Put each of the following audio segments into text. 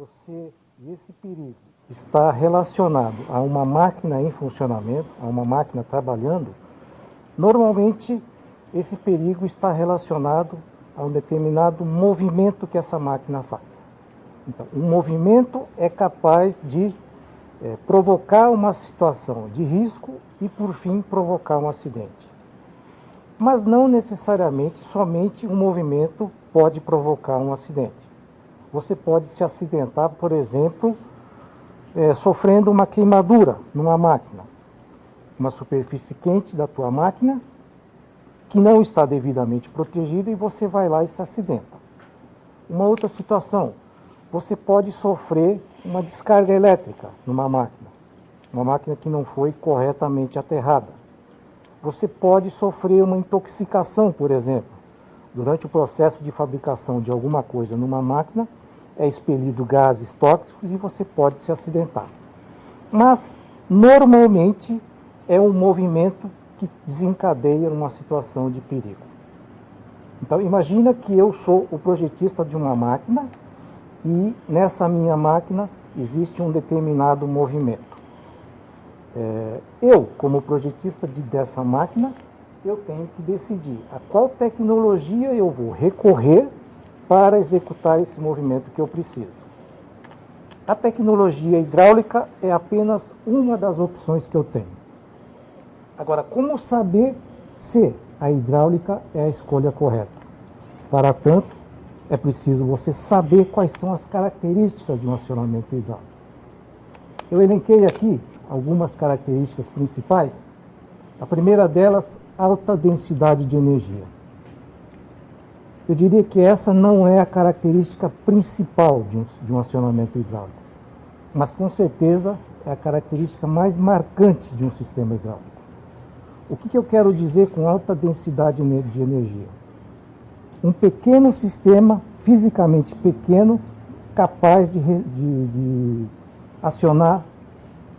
Esse perigo está relacionado a uma máquina em funcionamento, a uma máquina trabalhando, normalmente esse perigo está relacionado a um determinado movimento que essa máquina faz. Então, um movimento é capaz de provocar uma situação de risco e, por fim, provocar um acidente. Mas não necessariamente somente um movimento pode provocar um acidente. Você pode se acidentar, por exemplo, sofrendo uma queimadura numa máquina, uma superfície quente da tua máquina que não está devidamente protegida e você vai lá e se acidenta. Uma outra situação, você pode sofrer uma descarga elétrica numa máquina, uma máquina que não foi corretamente aterrada. Você pode sofrer uma intoxicação, por exemplo. Durante o processo de fabricação de alguma coisa numa máquina, é expelido gases tóxicos e você pode se acidentar. Mas, normalmente, é um movimento que desencadeia uma situação de perigo. Então, imagina que eu sou o projetista de uma máquina e nessa minha máquina existe um determinado movimento. Eu, como projetista dessa máquina, eu tenho que decidir a qual tecnologia eu vou recorrer para executar esse movimento que eu preciso. A tecnologia hidráulica é apenas uma das opções que eu tenho. Agora, como saber se a hidráulica é a escolha correta? Para tanto, é preciso você saber quais são as características de um acionamento hidráulico. Eu elenquei aqui algumas características principais. A primeira delas, alta densidade de energia. Eu diria que essa não é a característica principal de um acionamento hidráulico, mas com certeza é a característica mais marcante de um sistema hidráulico. O que eu quero dizer com alta densidade de energia? Um pequeno sistema, fisicamente pequeno, capaz de acionar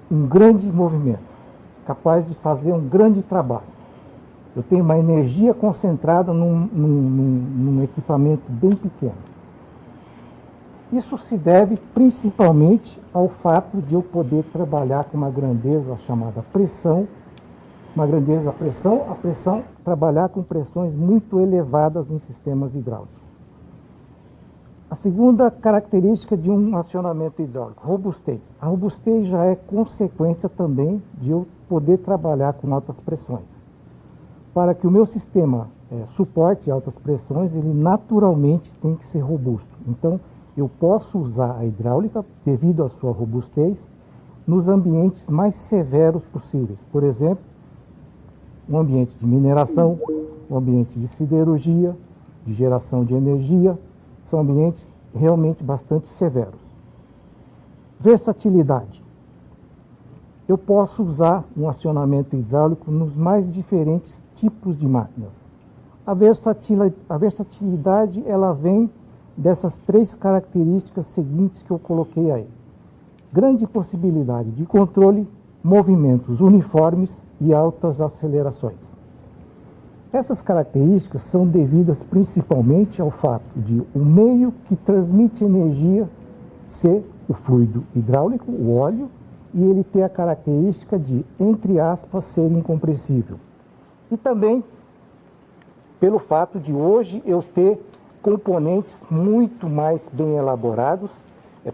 um grande movimento, capaz de fazer um grande trabalho. Eu tenho uma energia concentrada num equipamento bem pequeno. Isso se deve principalmente ao fato de eu poder trabalhar com uma grandeza chamada pressão, trabalhar com pressões muito elevadas em sistemas hidráulicos. A segunda característica de um acionamento hidráulico, robustez. A robustez já é consequência também de eu poder trabalhar com altas pressões. Para que o meu sistema suporte altas pressões, ele naturalmente tem que ser robusto. Então, eu posso usar a hidráulica, devido à sua robustez, nos ambientes mais severos possíveis. Por exemplo, um ambiente de mineração, um ambiente de siderurgia, de geração de energia, são ambientes realmente bastante severos. Versatilidade. Eu posso usar um acionamento hidráulico nos mais diferentes tipos de máquinas. A versatilidade ela vem dessas três características seguintes que eu coloquei aí. Grande possibilidade de controle, movimentos uniformes e altas acelerações. Essas características são devidas principalmente ao fato de o meio que transmite energia ser o fluido hidráulico, o óleo, e ele ter a característica de, entre aspas, ser incompressível. E também pelo fato de hoje eu ter componentes muito mais bem elaborados,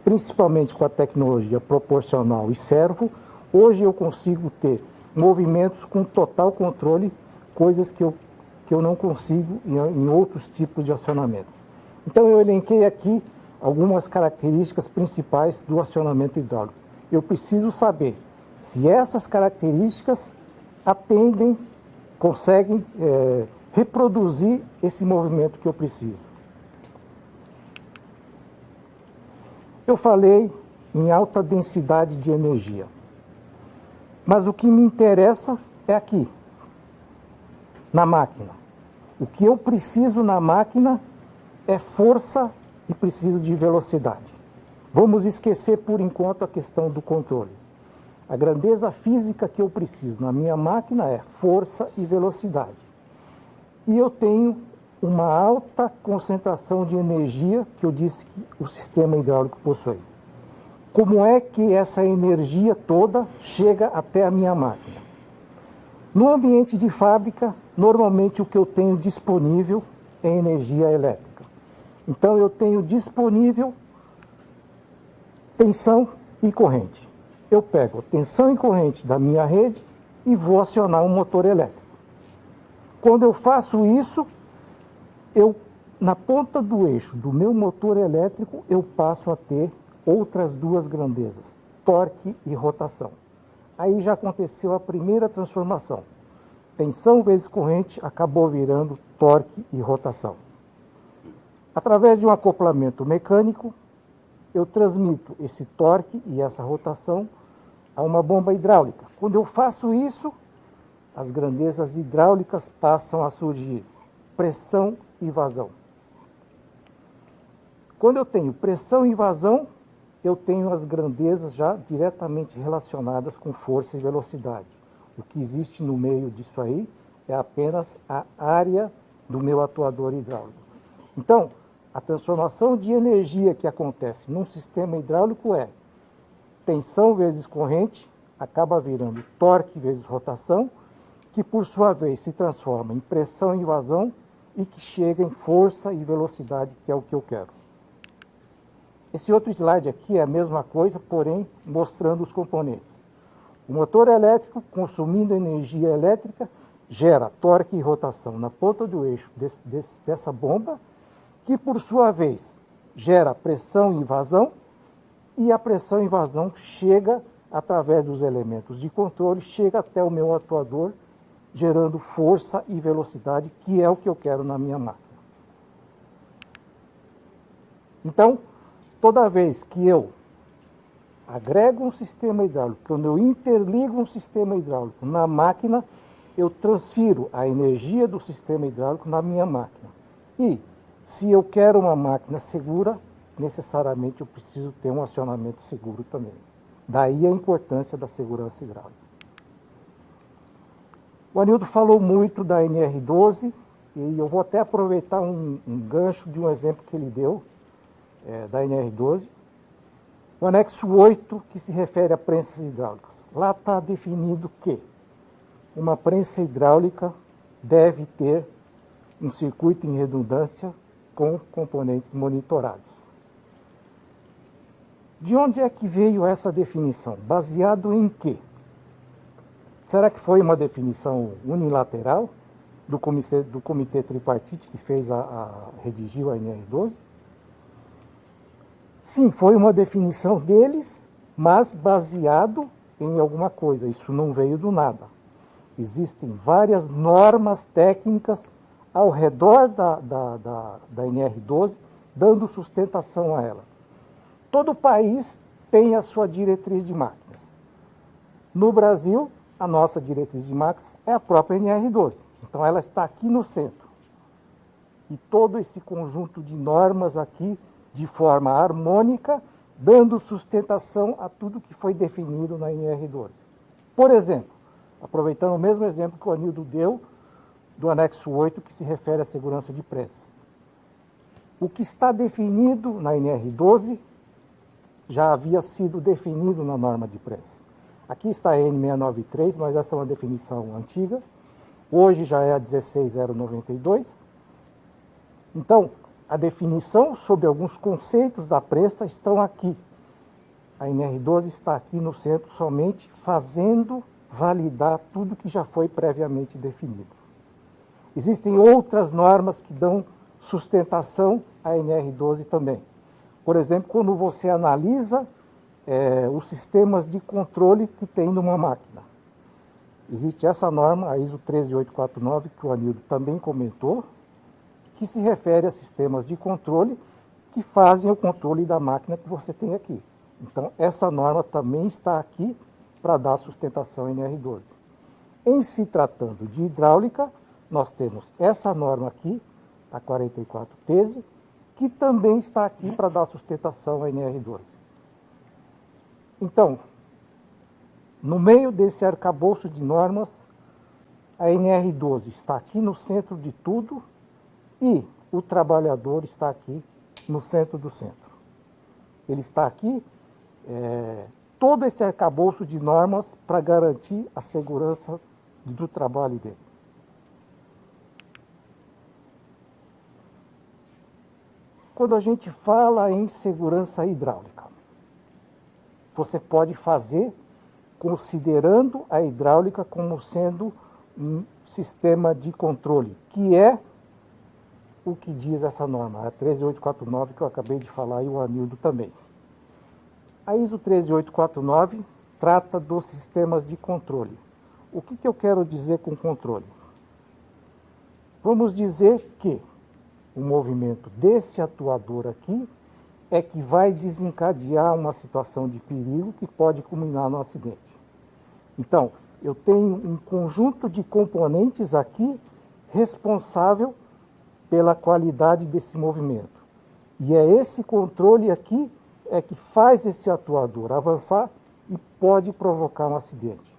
principalmente com a tecnologia proporcional e servo. Hoje eu consigo ter movimentos com total controle, coisas que eu não consigo em outros tipos de acionamento. Então eu elenquei aqui algumas características principais do acionamento hidráulico. Eu preciso saber se essas características conseguem reproduzir esse movimento que eu preciso. Eu falei em alta densidade de energia, mas o que me interessa é aqui, na máquina. O que eu preciso na máquina é força e preciso de velocidade. Vamos esquecer por enquanto a questão do controle. A grandeza física que eu preciso na minha máquina é força e velocidade. E eu tenho uma alta concentração de energia que eu disse que o sistema hidráulico possui. como é que essa energia toda chega até a minha máquina. No ambiente de fábrica, normalmente o que eu tenho disponível é energia elétrica. Então eu tenho disponível tensão e corrente. Eu pego a tensão e corrente da minha rede e vou acionar um motor elétrico. Quando eu faço isso, na ponta do eixo do meu motor elétrico, eu passo a ter outras duas grandezas, torque e rotação. Aí já aconteceu a primeira transformação. Tensão vezes corrente acabou virando torque e rotação. Através de um acoplamento mecânico, eu transmito esse torque e essa rotação a uma bomba hidráulica. Quando eu faço isso, as grandezas hidráulicas passam a surgir, pressão e vazão. Quando eu tenho pressão e vazão, eu tenho as grandezas já diretamente relacionadas com força e velocidade. O que existe no meio disso aí é apenas a área do meu atuador hidráulico. Então, a transformação de energia que acontece num sistema hidráulico é tensão vezes corrente, acaba virando torque vezes rotação, que por sua vez se transforma em pressão e vazão e que chega em força e velocidade, que é o que eu quero. Esse outro slide aqui é a mesma coisa, porém mostrando os componentes. O motor elétrico, consumindo energia elétrica, gera torque e rotação na ponta do eixo dessa bomba, que por sua vez gera pressão e vazão, e a pressão e vazão chega, através dos elementos de controle, chega até o meu atuador, gerando força e velocidade, que é o que eu quero na minha máquina. Então, toda vez que eu agrego um sistema hidráulico, quando eu interligo um sistema hidráulico na máquina, eu transfiro a energia do sistema hidráulico na minha máquina. E, se eu quero uma máquina segura, necessariamente eu preciso ter um acionamento seguro também. Daí a importância da segurança hidráulica. O Anildo falou muito da NR12, e eu vou até aproveitar um gancho de um exemplo que ele deu, da NR12. O anexo 8, que se refere a prensas hidráulicas. Lá está definido que uma prensa hidráulica deve ter um circuito em redundância com componentes monitorados. De onde é que veio essa definição? Baseado em quê? Será que foi uma definição unilateral do comitê tripartite que redigiu a NR12? Sim, foi uma definição deles, mas baseado em alguma coisa. Isso não veio do nada. Existem várias normas técnicas ao redor da NR12, dando sustentação a ela. Todo país tem a sua diretriz de máquinas. No Brasil, a nossa diretriz de máquinas é a própria NR12. Então, ela está aqui no centro. E todo esse conjunto de normas aqui, de forma harmônica, dando sustentação a tudo que foi definido na NR12. Por exemplo, aproveitando o mesmo exemplo que o Anildo deu, do anexo 8, que se refere à segurança de prensas. O que está definido na NR12 já havia sido definido na norma de prensas. Aqui está a N693, mas essa é uma definição antiga. Hoje já é a 16092. Então, a definição sobre alguns conceitos da prensa estão aqui. A NR12 está aqui no centro somente fazendo validar tudo que já foi previamente definido. Existem outras normas que dão sustentação à NR12 também. Por exemplo, quando você analisa os sistemas de controle que tem numa máquina. Existe essa norma, a ISO 13849, que o Anildo também comentou, que se refere a sistemas de controle que fazem o controle da máquina que você tem aqui. Então, essa norma também está aqui para dar sustentação à NR12. Em se tratando de hidráulica, nós temos essa norma aqui, a 44 TESE, que também está aqui para dar sustentação à NR12. Então, no meio desse arcabouço de normas, a NR12 está aqui no centro de tudo e o trabalhador está aqui no centro do centro. Ele está aqui todo esse arcabouço de normas para garantir a segurança do trabalho dele. Quando a gente fala em segurança hidráulica, você pode fazer considerando a hidráulica como sendo um sistema de controle, que é o que diz essa norma, a 13849, que eu acabei de falar, e o Anildo também. A ISO 13849 trata dos sistemas de controle. O que eu quero dizer com controle? Vamos dizer que o movimento desse atuador aqui é que vai desencadear uma situação de perigo que pode culminar no acidente. Então, eu tenho um conjunto de componentes aqui responsável pela qualidade desse movimento. E é esse controle aqui que faz esse atuador avançar e pode provocar um acidente.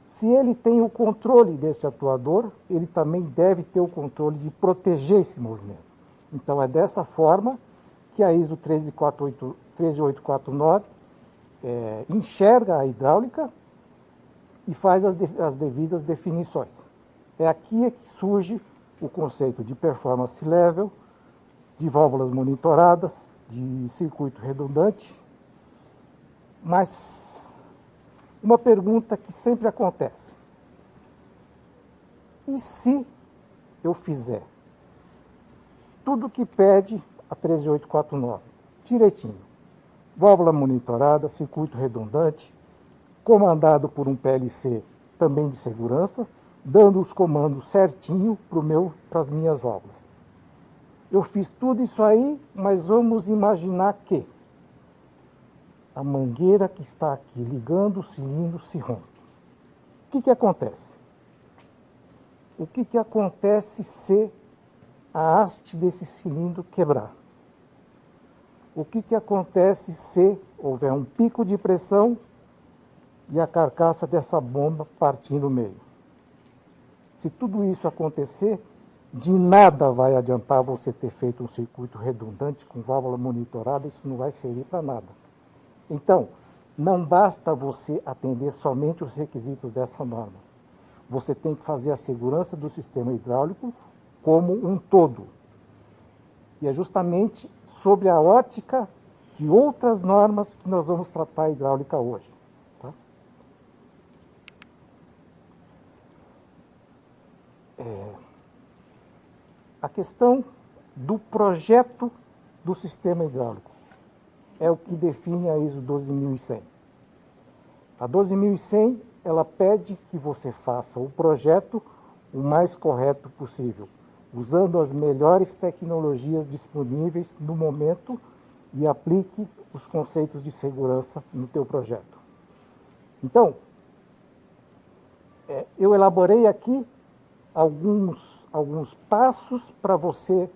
Se ele tem o controle desse atuador, ele também deve ter o controle de proteger esse movimento. Então, é dessa forma que a ISO 13849 enxerga a hidráulica e faz as devidas definições. É aqui que surge o conceito de performance level, de válvulas monitoradas, de circuito redundante. Mas uma pergunta que sempre acontece: e se eu fizer tudo que pede a 13849 direitinho? Válvula monitorada, circuito redundante, comandado por um PLC também de segurança, dando os comandos certinho para as minhas válvulas. Eu fiz tudo isso aí, mas vamos imaginar que a mangueira que está aqui ligando o cilindro se rompe. O que acontece? O que acontece se a haste desse cilindro quebrar? O que acontece se houver um pico de pressão e a carcaça dessa bomba partir no meio? Se tudo isso acontecer, de nada vai adiantar você ter feito um circuito redundante com válvula monitorada, isso não vai servir para nada. Então, não basta você atender somente os requisitos dessa norma. Você tem que fazer a segurança do sistema hidráulico como um todo. E é justamente sobre a ótica de outras normas que nós vamos tratar a hidráulica hoje. Tá? A questão do projeto do sistema hidráulico é o que define a ISO 12100. A 12100, ela pede que você faça o projeto o mais correto possível, usando as melhores tecnologias disponíveis no momento e aplique os conceitos de segurança no teu projeto. Então, eu elaborei aqui alguns passos para você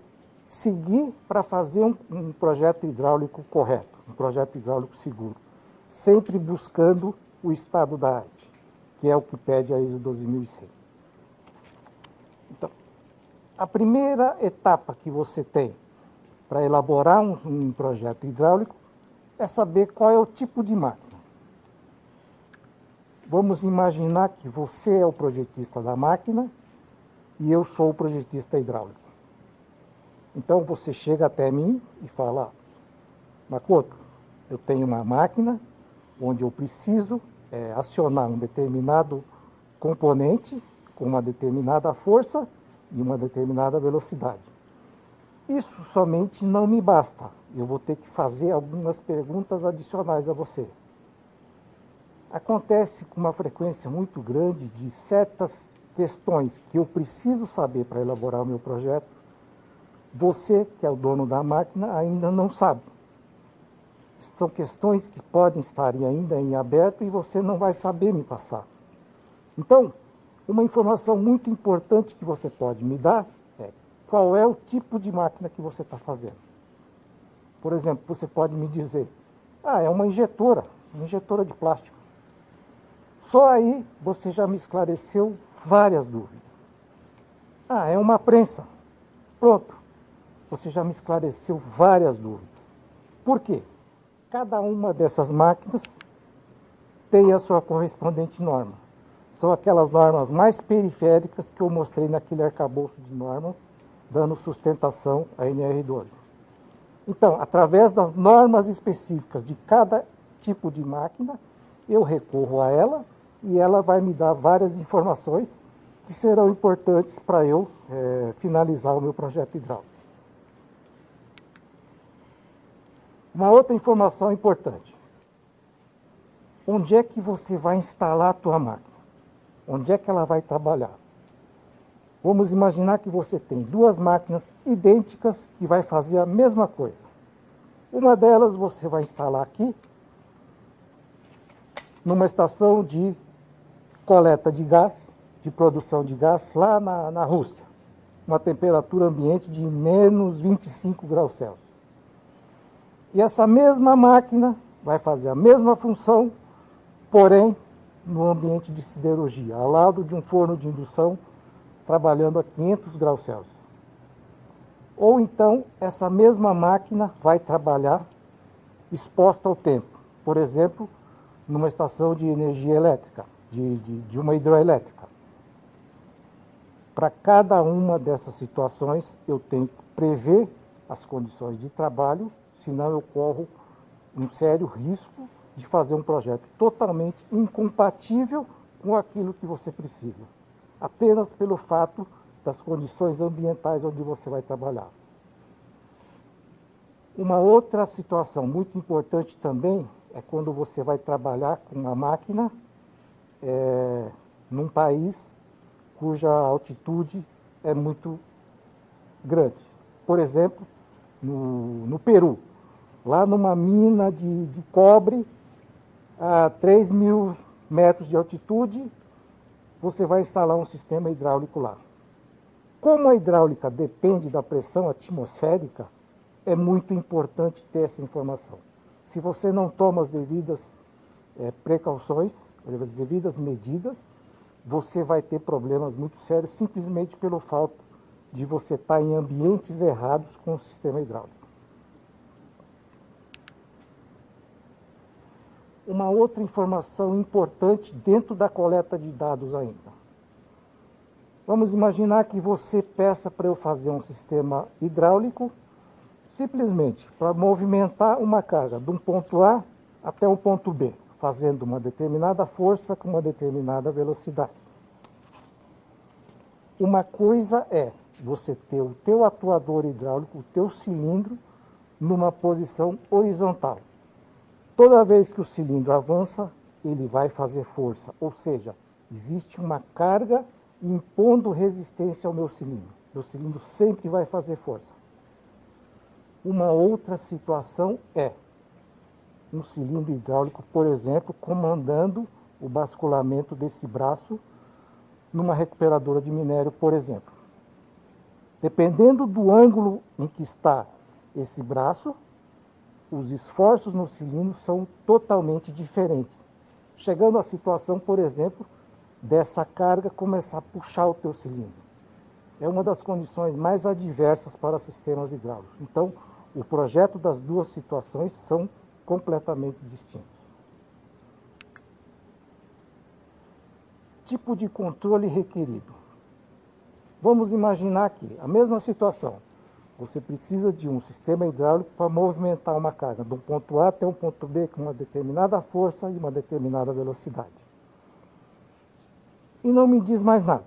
seguir para fazer um projeto hidráulico correto, um projeto hidráulico seguro, sempre buscando o estado da arte, que é o que pede a ISO 12100. Então, a primeira etapa que você tem para elaborar um projeto hidráulico é saber qual é o tipo de máquina. Vamos imaginar que você é o projetista da máquina e eu sou o projetista hidráulico. Então você chega até mim e fala: Makoto, eu tenho uma máquina onde eu preciso acionar um determinado componente com uma determinada força e uma determinada velocidade. Isso somente não me basta. Eu vou ter que fazer algumas perguntas adicionais a você. Acontece com uma frequência muito grande de certas questões que eu preciso saber para elaborar o meu projeto. Você, que é o dono da máquina, ainda não sabe. São questões que podem estar ainda em aberto e você não vai saber me passar. Então, uma informação muito importante que você pode me dar é qual é o tipo de máquina que você está fazendo. Por exemplo, você pode me dizer: é uma injetora de plástico. Só aí você já me esclareceu várias dúvidas. É uma prensa. Pronto. Você já me esclareceu várias dúvidas. Por quê? cada uma dessas máquinas tem a sua correspondente norma. São aquelas normas mais periféricas que eu mostrei naquele arcabouço de normas, dando sustentação à NR12. Então, através das normas específicas de cada tipo de máquina, eu recorro a ela e ela vai me dar várias informações que serão importantes para eu finalizar o meu projeto hidráulico. Uma outra informação importante. Onde é que você vai instalar a tua máquina? Onde é que ela vai trabalhar? Vamos imaginar que você tem duas máquinas idênticas que vai fazer a mesma coisa. Uma delas você vai instalar aqui, numa estação de coleta de gás, de produção de gás, lá na Rússia. Uma temperatura ambiente de menos 25 graus Celsius. E essa mesma máquina vai fazer a mesma função, porém, no ambiente de siderurgia, ao lado de um forno de indução, trabalhando a 500 graus Celsius. Ou então, essa mesma máquina vai trabalhar exposta ao tempo. Por exemplo, numa estação de energia elétrica, de uma hidroelétrica. Para cada uma dessas situações, eu tenho que prever as condições de trabalho, senão eu corro um sério risco de fazer um projeto totalmente incompatível com aquilo que você precisa, apenas pelo fato das condições ambientais onde você vai trabalhar. Uma outra situação muito importante também é quando você vai trabalhar com uma máquina num país cuja altitude é muito grande. Por exemplo, no Peru, lá numa mina de cobre, a 3.000 metros de altitude, você vai instalar um sistema hidráulico lá. Como a hidráulica depende da pressão atmosférica, é muito importante ter essa informação. Se você não toma as devidas precauções, as devidas medidas, você vai ter problemas muito sérios simplesmente pelo fato de você estar em ambientes errados com o sistema hidráulico. Uma outra informação importante dentro da coleta de dados ainda. Vamos imaginar que você peça para eu fazer um sistema hidráulico simplesmente para movimentar uma carga de um ponto A até um ponto B, fazendo uma determinada força com uma determinada velocidade. Uma coisa é você ter o teu atuador hidráulico, o teu cilindro, numa posição horizontal. Toda vez que o cilindro avança, ele vai fazer força, ou seja, existe uma carga impondo resistência ao meu cilindro. Meu cilindro sempre vai fazer força. Uma outra situação é um cilindro hidráulico, por exemplo, comandando o basculamento desse braço numa recuperadora de minério, por exemplo. Dependendo do ângulo em que está esse braço, os esforços no cilindro são totalmente diferentes. Chegando à situação, por exemplo, dessa carga começar a puxar o teu cilindro. É uma das condições mais adversas para sistemas hidráulicos. Então, o projeto das duas situações são completamente distintos. Tipo de controle requerido. Vamos imaginar aqui a mesma situação. Você precisa de um sistema hidráulico para movimentar uma carga de um ponto A até um ponto B com uma determinada força e uma determinada velocidade. E não me diz mais nada.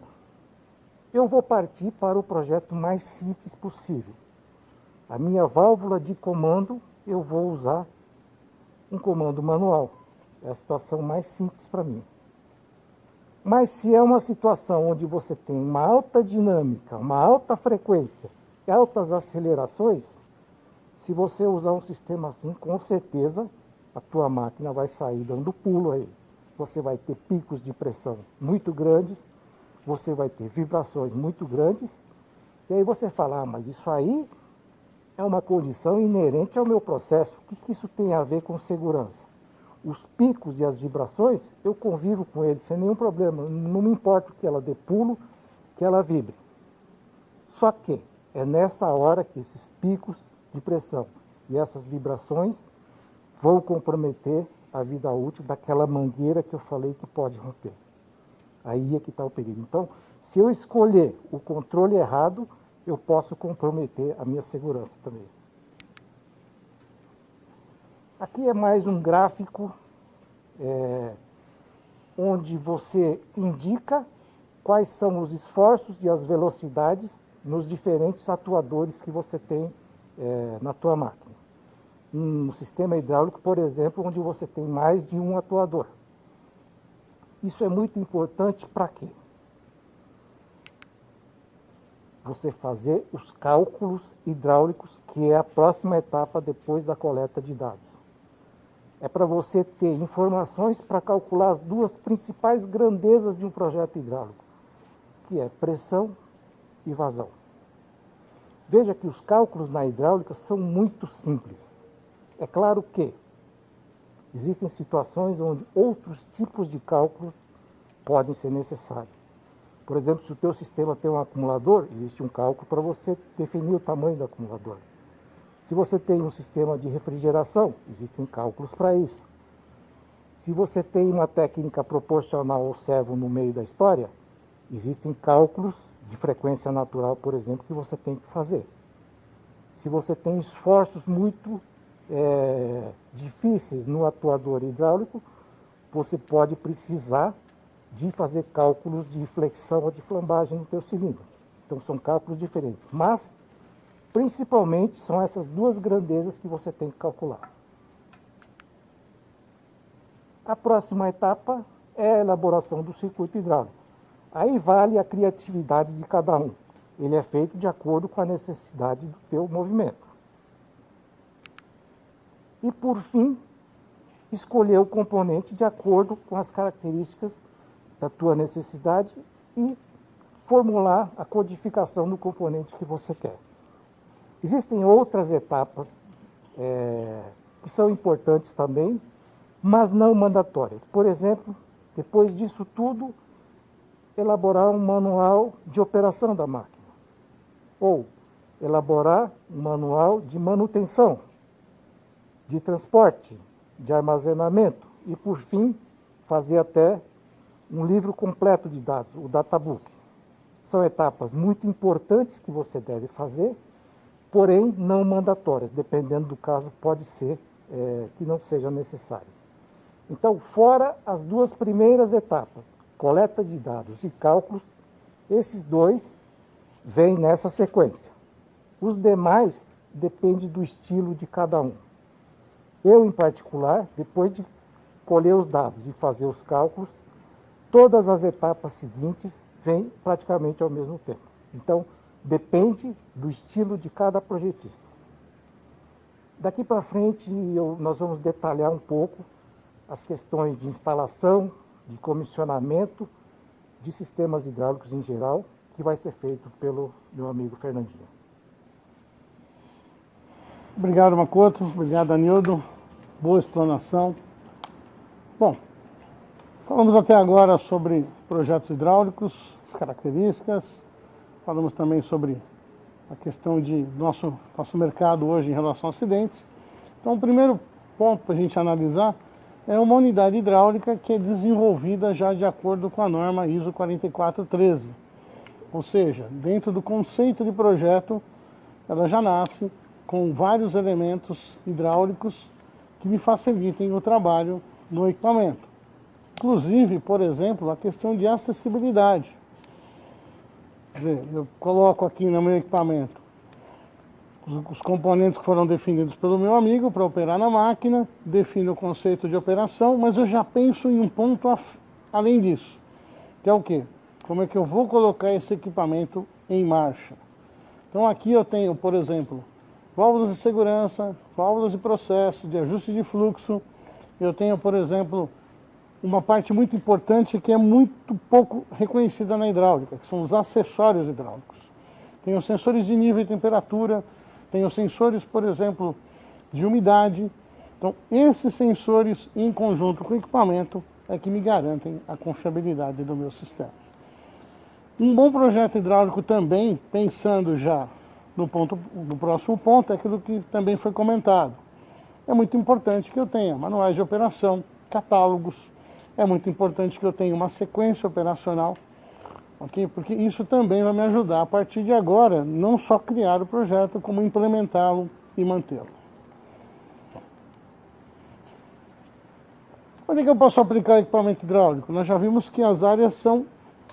Eu vou partir para o projeto mais simples possível. A minha válvula de comando, eu vou usar um comando manual. É a situação mais simples para mim. Mas se é uma situação onde você tem uma alta dinâmica, uma alta frequência, altas acelerações, se você usar um sistema assim, com certeza a tua máquina vai sair dando pulo aí. Você vai ter picos de pressão muito grandes, você vai ter vibrações muito grandes, e aí você fala, mas isso aí é uma condição inerente ao meu processo. O que isso tem a ver com segurança? Os picos e as vibrações, eu convivo com eles sem nenhum problema. Não me importa que ela dê pulo, que ela vibre. Só que é nessa hora que esses picos de pressão e essas vibrações vão comprometer a vida útil daquela mangueira que eu falei que pode romper. Aí é que está o perigo. Então, se eu escolher o controle errado, eu posso comprometer a minha segurança também. Aqui é mais um gráfico onde você indica quais são os esforços e as velocidades nos diferentes atuadores que você tem na tua máquina. Um sistema hidráulico, por exemplo, onde você tem mais de um atuador. Isso é muito importante para quê? Você fazer os cálculos hidráulicos, que é a próxima etapa depois da coleta de dados. É para você ter informações para calcular as duas principais grandezas de um projeto hidráulico, que é pressão e vazão. Veja que os cálculos na hidráulica são muito simples. É claro que existem situações onde outros tipos de cálculos podem ser necessários. Por exemplo, se o teu sistema tem um acumulador, existe um cálculo para você definir o tamanho do acumulador. Se você tem um sistema de refrigeração, existem cálculos para isso. Se você tem uma técnica proporcional ao servo no meio da história, existem cálculos de frequência natural, por exemplo, que você tem que fazer. Se você tem esforços muito difíceis no atuador hidráulico, você pode precisar de fazer cálculos de flexão ou de flambagem no teu cilindro. Então são cálculos diferentes, mas principalmente são essas duas grandezas que você tem que calcular. A próxima etapa é a elaboração do circuito hidráulico. Aí vale a criatividade de cada um. Ele é feito de acordo com a necessidade do teu movimento. E, por fim, escolher o componente de acordo com as características da tua necessidade e formular a codificação do componente que você quer. Existem outras etapas que são importantes também, mas não mandatórias. Por exemplo, depois disso tudo, elaborar um manual de operação da máquina, ou elaborar um manual de manutenção, de transporte, de armazenamento e, por fim, fazer até um livro completo de dados, o databook. São etapas muito importantes que você deve fazer, porém não mandatórias. Dependendo do caso, pode ser que não seja necessário. Então, fora as duas primeiras etapas, coleta de dados e cálculos, esses dois vêm nessa sequência. Os demais dependem do estilo de cada um. Eu, em particular, depois de colher os dados e fazer os cálculos, todas as etapas seguintes vêm praticamente ao mesmo tempo. Então, depende do estilo de cada projetista. Daqui para frente, nós vamos detalhar um pouco as questões de instalação, de comissionamento, de sistemas hidráulicos em geral, que vai ser feito pelo meu amigo Fernandinho. Obrigado, Makoto. Obrigado, Anildo. Boa explanação. Bom, falamos até agora sobre projetos hidráulicos, as características, falamos também sobre a questão de nosso mercado hoje em relação a acidentes. Então, o primeiro ponto para a gente analisar é uma unidade hidráulica que é desenvolvida já de acordo com a norma ISO 4413. Ou seja, dentro do conceito de projeto, ela já nasce com vários elementos hidráulicos que me facilitem o trabalho no equipamento. Inclusive, por exemplo, a questão de acessibilidade. Quer dizer, eu coloco aqui no meu equipamento os componentes que foram definidos pelo meu amigo para operar na máquina, defino o conceito de operação, mas eu já penso em um ponto além disso, que é o quê? Como é que eu vou colocar esse equipamento em marcha? Então aqui eu tenho, por exemplo, válvulas de segurança, válvulas de processo, de ajuste de fluxo. Eu tenho, por exemplo, uma parte muito importante que é muito pouco reconhecida na hidráulica, que são os acessórios hidráulicos. Tenho sensores de nível e temperatura, tenho sensores, por exemplo, de umidade. Então, esses sensores, em conjunto com o equipamento, é que me garantem a confiabilidade do meu sistema. Um bom projeto hidráulico também, pensando já no próximo ponto, é aquilo que também foi comentado. é muito importante que eu tenha manuais de operação, catálogos, é muito importante que eu tenha uma sequência operacional, ok? Porque isso também vai me ajudar a partir de agora, não só criar o projeto, como implementá-lo e mantê-lo. Onde é que eu posso aplicar equipamento hidráulico? Nós já vimos que as áreas são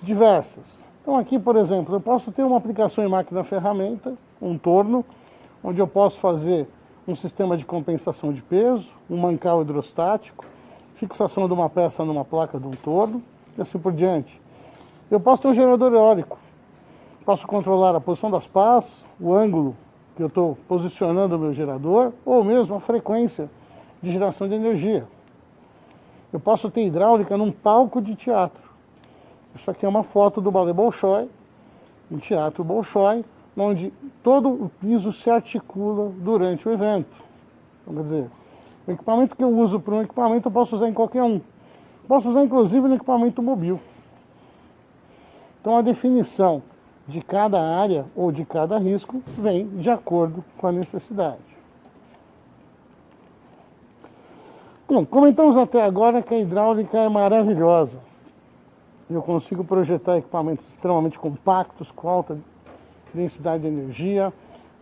diversas. Então aqui, por exemplo, eu posso ter uma aplicação em máquina-ferramenta, um torno, onde eu posso fazer um sistema de compensação de peso, um mancal hidrostático, fixação de uma peça numa placa de um torno, e assim por diante. Eu posso ter um gerador eólico, posso controlar a posição das pás, o ângulo que eu estou posicionando o meu gerador, ou mesmo a frequência de geração de energia. Eu posso ter hidráulica num palco de teatro. Isso aqui é uma foto do Balé Bolshoi, um teatro Bolshoi, onde todo o piso se articula durante o evento. Então, quer dizer, o equipamento que eu uso para um equipamento eu posso usar em qualquer um. Posso usar inclusive no equipamento mobil. Então a definição de cada área ou de cada risco vem de acordo com a necessidade. Bom, comentamos até agora que a hidráulica é maravilhosa. Eu consigo projetar equipamentos extremamente compactos, com alta densidade de energia,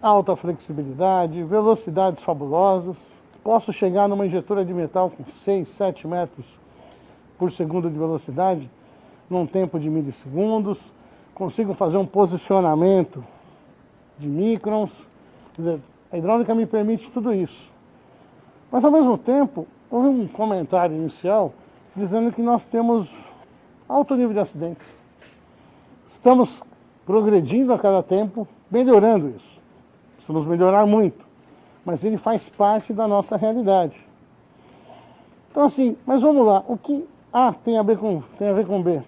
alta flexibilidade, velocidades fabulosas. Posso chegar numa injetora de metal com 6, 7 metros por segundo de velocidade, num tempo de milissegundos. Consigo fazer um posicionamento de microns. Quer dizer, a hidráulica me permite tudo isso. Mas, ao mesmo tempo, houve um comentário inicial dizendo que nós temos alto nível de acidentes. Estamos progredindo a cada tempo, melhorando isso. Precisamos melhorar muito, mas ele faz parte da nossa realidade. Então assim, mas vamos lá, o que A tem a ver com B?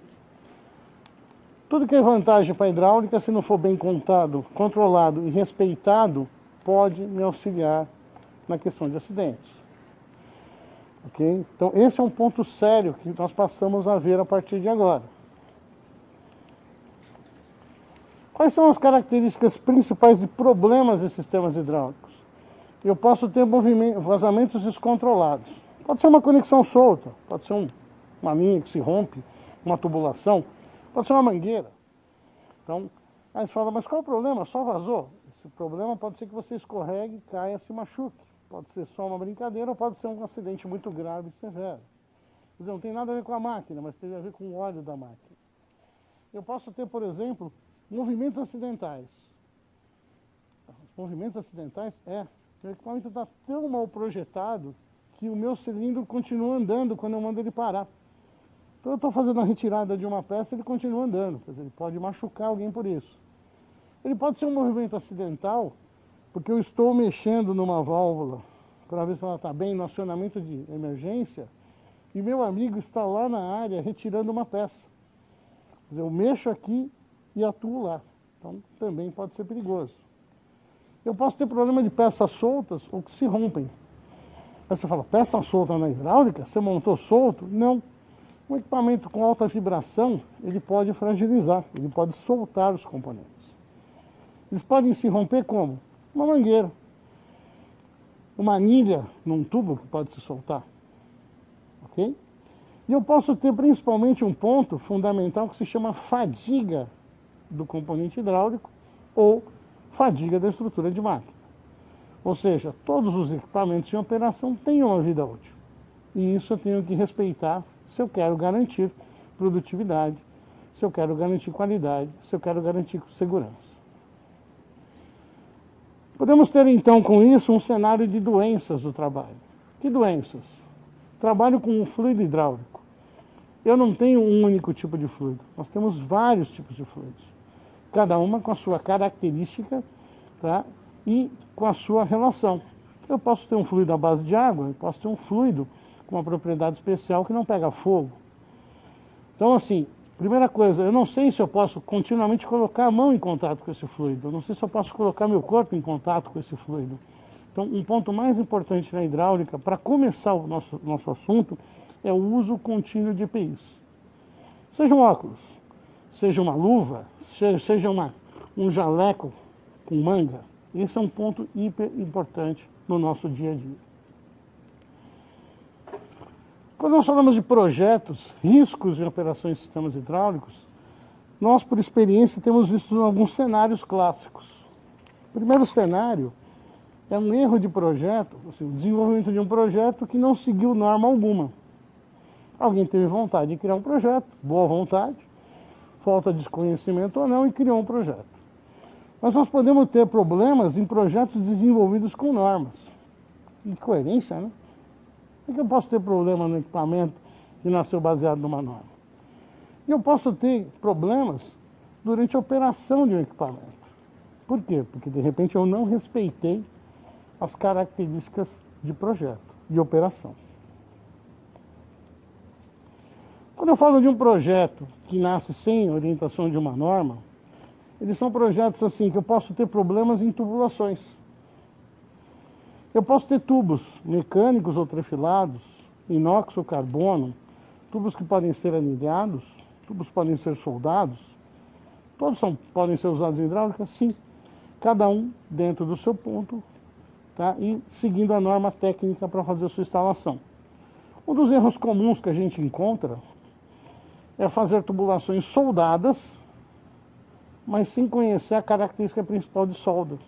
Tudo que é vantagem para a hidráulica, se não for bem contado, controlado e respeitado, pode me auxiliar na questão de acidentes. Ok? Então esse é um ponto sério que nós passamos a ver a partir de agora. Quais são as características principais e problemas de sistemas hidráulicos? Eu posso ter vazamentos descontrolados. Pode ser uma conexão solta, pode ser uma linha que se rompe, uma tubulação, pode ser uma mangueira. Então, aí você fala, mas qual é o problema? Só vazou? Esse problema pode ser que você escorregue, caia, se machuque. Pode ser só uma brincadeira ou pode ser um acidente muito grave e severo. Quer dizer, não tem nada a ver com a máquina, mas tem a ver com o óleo da máquina. Eu posso ter, por exemplo, movimentos acidentais. Os movimentos acidentais o equipamento está tão mal projetado que o meu cilindro continua andando quando eu mando ele parar. Então eu estou fazendo a retirada de uma peça e ele continua andando. Quer dizer, ele pode machucar alguém por isso. Ele pode ser um movimento acidental porque eu estou mexendo numa válvula para ver se ela está bem no acionamento de emergência e meu amigo está lá na área retirando uma peça. Quer dizer, eu mexo aqui e atuo lá. Então também pode ser perigoso. Eu posso ter problema de peças soltas ou que se rompem. Aí você fala, peça solta na hidráulica? Você montou solto? Não. Um equipamento com alta vibração, ele pode fragilizar, ele pode soltar os componentes. Eles podem se romper como? Uma mangueira. Uma anilha num tubo que pode se soltar. Ok? E eu posso ter principalmente um ponto fundamental que se chama fadiga do componente hidráulico ou fadiga da estrutura de máquina. Ou seja, todos os equipamentos em operação têm uma vida útil. E isso eu tenho que respeitar se eu quero garantir produtividade, se eu quero garantir qualidade, se eu quero garantir segurança. Podemos ter então com isso um cenário de doenças do trabalho. Que doenças? Trabalho com um fluido hidráulico. Eu não tenho um único tipo de fluido, nós temos vários tipos de fluidos. Cada uma com a sua característica, tá? E com a sua relação. Eu posso ter um fluido à base de água, eu posso ter um fluido com uma propriedade especial que não pega fogo. Então assim, primeira coisa, eu não sei se eu posso continuamente colocar a mão em contato com esse fluido, eu não sei se eu posso colocar meu corpo em contato com esse fluido. Então um ponto mais importante na hidráulica, para começar o nosso assunto, é o uso contínuo de EPIs. Seja um óculos, seja uma luva, seja um jaleco com manga, esse é um ponto hiper importante no nosso dia a dia. Quando nós falamos de projetos, riscos em operações de sistemas hidráulicos, nós, por experiência, temos visto alguns cenários clássicos. O primeiro cenário é um erro de projeto, assim, o desenvolvimento de um projeto que não seguiu norma alguma. Alguém teve vontade de criar um projeto, boa vontade, falta de desconhecimento ou não, e criou um projeto. Mas nós podemos ter problemas em projetos desenvolvidos com normas. Incoerência, né? Por que eu posso ter problema no equipamento que nasceu baseado numa norma? E eu posso ter problemas durante a operação de um equipamento. Por quê? Porque, de repente, eu não respeitei as características de projeto e operação. Quando eu falo de um projeto que nasce sem orientação de uma norma, eles são projetos assim que eu posso ter problemas em tubulações. Eu posso ter tubos mecânicos ou trefilados, inox ou carbono, tubos que podem ser anilhados, tubos podem ser soldados, todos podem ser usados em hidráulica, sim, cada um dentro do seu ponto, tá? E seguindo a norma técnica para fazer a sua instalação. Um dos erros comuns que a gente encontra é fazer tubulações soldadas, mas sem conhecer a característica principal de solda.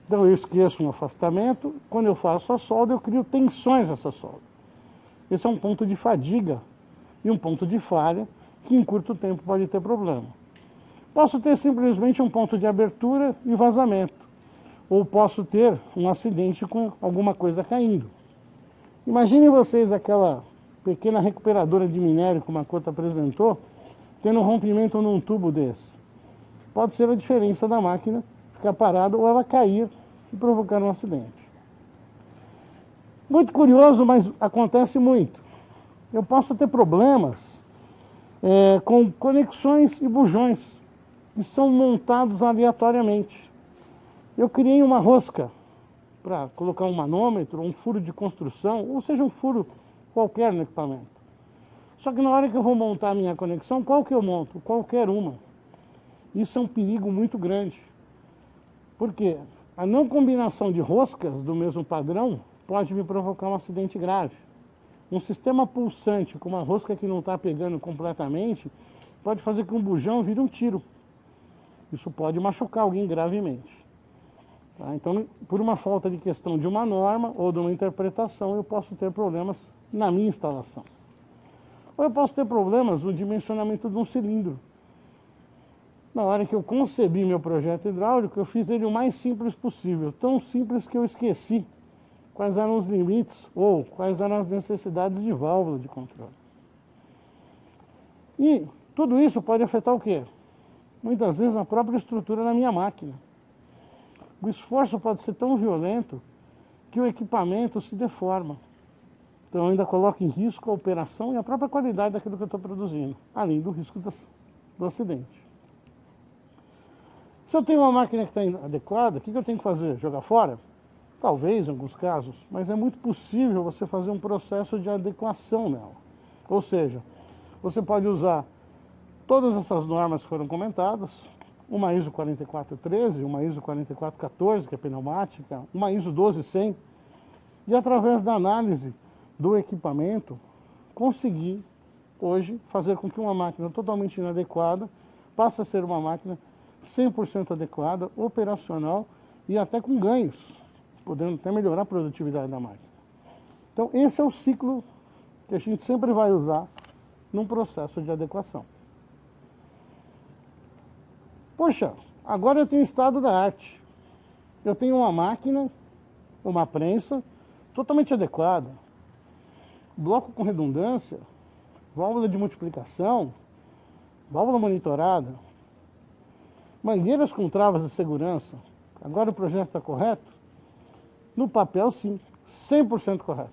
Então eu esqueço um afastamento, quando eu faço a solda eu crio tensões nessa solda. Esse é um ponto de fadiga e um ponto de falha que em curto tempo pode ter problema. Posso ter simplesmente um ponto de abertura e vazamento, ou posso ter um acidente com alguma coisa caindo. Imaginem vocês aquela pequena recuperadora de minério que o Makoto apresentou, tendo um rompimento num tubo desse. Pode ser a diferença da máquina ficar parada ou ela cair e provocar um acidente. Muito curioso, mas acontece muito. Eu posso ter problemas com conexões e bujões que são montados aleatoriamente. Eu criei uma rosca para colocar um manômetro, um furo de construção, ou seja, um furo qualquer no equipamento. Só que na hora que eu vou montar a minha conexão, qual que eu monto? Qualquer uma. Isso é um perigo muito grande. Porque a não combinação de roscas do mesmo padrão pode me provocar um acidente grave. Um sistema pulsante com uma rosca que não está pegando completamente pode fazer que um bujão vire um tiro. Isso pode machucar alguém gravemente. Tá? Então, por uma falta de questão de uma norma ou de uma interpretação, eu posso ter problemas na minha instalação. Ou eu posso ter problemas no dimensionamento de um cilindro. Na hora que eu concebi meu projeto hidráulico, eu fiz ele o mais simples possível. Tão simples que eu esqueci quais eram os limites ou quais eram as necessidades de válvula de controle. E tudo isso pode afetar o quê? Muitas vezes a própria estrutura da minha máquina. O esforço pode ser tão violento que o equipamento se deforma. Então eu ainda coloco em risco a operação e a própria qualidade daquilo que eu estou produzindo, além do risco do acidente. Se eu tenho uma máquina que está inadequada, o que eu tenho que fazer? Jogar fora? Talvez, em alguns casos, mas é muito possível você fazer um processo de adequação nela. Ou seja, você pode usar todas essas normas que foram comentadas, uma ISO 4413, uma ISO 4414, que é pneumática, uma ISO 12100, e através da análise do equipamento, conseguir, hoje, fazer com que uma máquina totalmente inadequada passe a ser uma máquina 100% adequada, operacional e até com ganhos, podendo até melhorar a produtividade da máquina. Então, esse é o ciclo que a gente sempre vai usar num processo de adequação. Poxa, agora eu tenho estado da arte. Eu tenho uma máquina, uma prensa totalmente adequada, bloco com redundância, válvula de multiplicação, válvula monitorada, mangueiras com travas de segurança. Agora o projeto está correto? No papel, sim, 100% correto.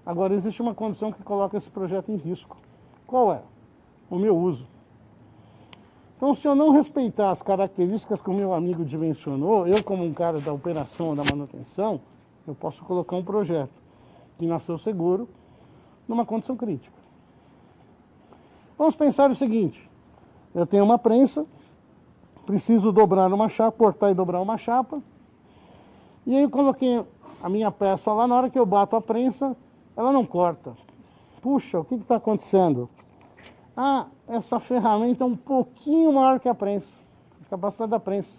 Agora existe uma condição que coloca esse projeto em risco. Qual é? O meu uso. Então, se eu não respeitar as características que o meu amigo dimensionou, eu como um cara da operação ou da manutenção, eu posso colocar um projeto que nasceu seguro numa condição crítica. Vamos pensar o seguinte: eu tenho uma prensa, preciso dobrar uma chapa, cortar e dobrar uma chapa, e aí eu coloquei a minha peça lá, na hora que eu bato a prensa, ela não corta. Puxa, o que está acontecendo? Ah, essa ferramenta é um pouquinho maior que a prensa, a capacidade da prensa.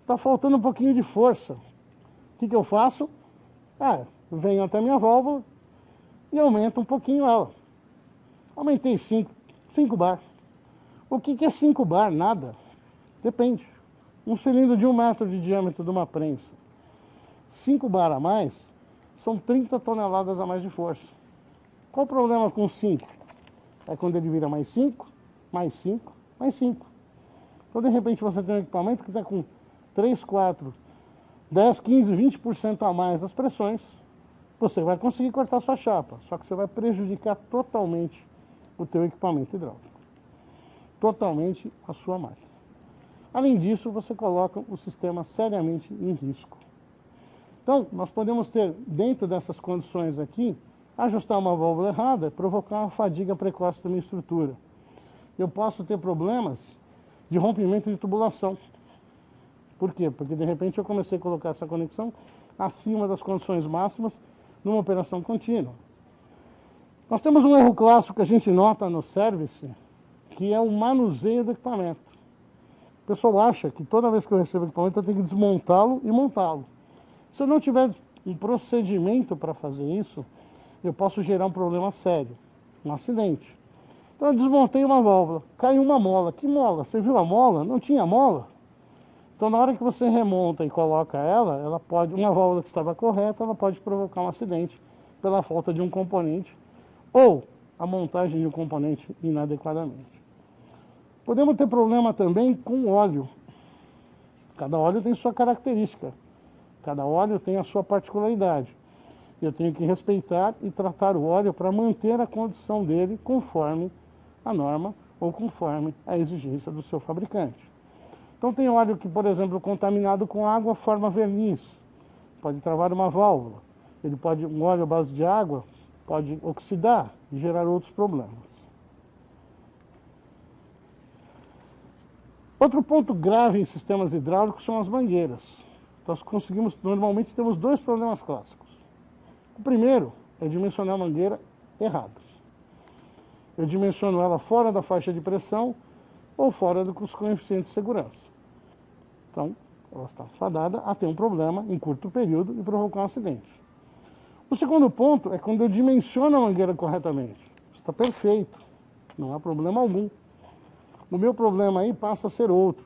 Está faltando um pouquinho de força. O que eu faço? Venho até minha válvula e aumento um pouquinho ela. Aumentei 5 bar. O que é 5 bar? Nada. Depende. Um cilindro de 1 metro de diâmetro de uma prensa, 5 bar a mais, são 30 toneladas a mais de força. Qual o problema com 5? É quando ele vira mais 5, mais 5, mais 5. Então, de repente, você tem um equipamento que está com 3, 4, 10, 15, 20% a mais as pressões, você vai conseguir cortar sua chapa, só que você vai prejudicar totalmente o teu equipamento hidráulico. Totalmente a sua máquina. Além disso, você coloca o sistema seriamente em risco. Então, nós podemos ter, dentro dessas condições aqui, ajustar uma válvula errada, provocar uma fadiga precoce da minha estrutura. Eu posso ter problemas de rompimento de tubulação. Por quê? Porque, de repente, eu comecei a colocar essa conexão acima das condições máximas numa operação contínua. Nós temos um erro clássico que a gente nota no service, que é o manuseio do equipamento. O pessoal acha que toda vez que eu recebo equipamento eu tenho que desmontá-lo e montá-lo. Se eu não tiver um procedimento para fazer isso, eu posso gerar um problema sério, um acidente. Então eu desmontei uma válvula, caiu uma mola. Que mola? Você viu a mola? Não tinha mola. Então na hora que você remonta e coloca ela pode, uma válvula que estava correta, ela pode provocar um acidente pela falta de um componente ou a montagem de um componente inadequadamente. Podemos ter problema também com óleo. Cada óleo tem sua característica. Cada óleo tem a sua particularidade. Eu tenho que respeitar e tratar o óleo para manter a condição dele conforme a norma ou conforme a exigência do seu fabricante. Então tem óleo que, por exemplo, contaminado com água forma verniz. Pode travar uma válvula. Um óleo à base de água pode oxidar e gerar outros problemas. Outro ponto grave em sistemas hidráulicos são as mangueiras. Normalmente temos 2 problemas clássicos. O primeiro é dimensionar a mangueira errado. Eu dimensiono ela fora da faixa de pressão ou fora dos coeficientes de segurança. Então, ela está fadada a ter um problema em curto período e provocar um acidente. O segundo ponto é quando eu dimensiono a mangueira corretamente. Está perfeito, não há problema algum. O meu problema aí passa a ser outro.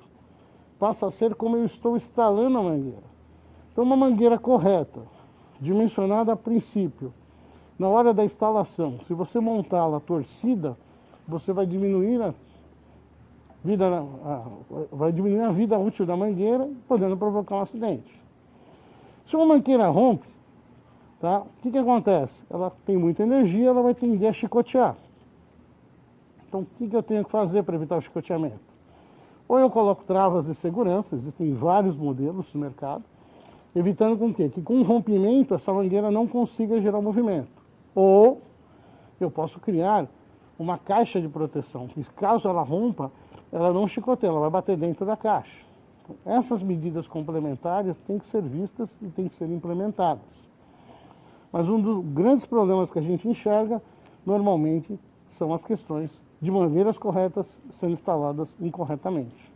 Passa a ser como eu estou instalando a mangueira. Então, uma mangueira correta, dimensionada a princípio, na hora da instalação, se você montá-la torcida, você vai diminuir a vida útil da mangueira, podendo provocar um acidente. Se uma mangueira rompe, tá, o que acontece? Ela tem muita energia, ela vai tender a chicotear. Então, o que eu tenho que fazer para evitar o chicoteamento? Ou eu coloco travas de segurança, existem vários modelos no mercado, evitando com que com um rompimento essa mangueira não consiga gerar movimento. Ou eu posso criar uma caixa de proteção, que caso ela rompa, ela não chicoteia, ela vai bater dentro da caixa. Então, essas medidas complementares têm que ser vistas e têm que ser implementadas. Mas um dos grandes problemas que a gente enxerga, normalmente, são as questões de mangueiras corretas sendo instaladas incorretamente.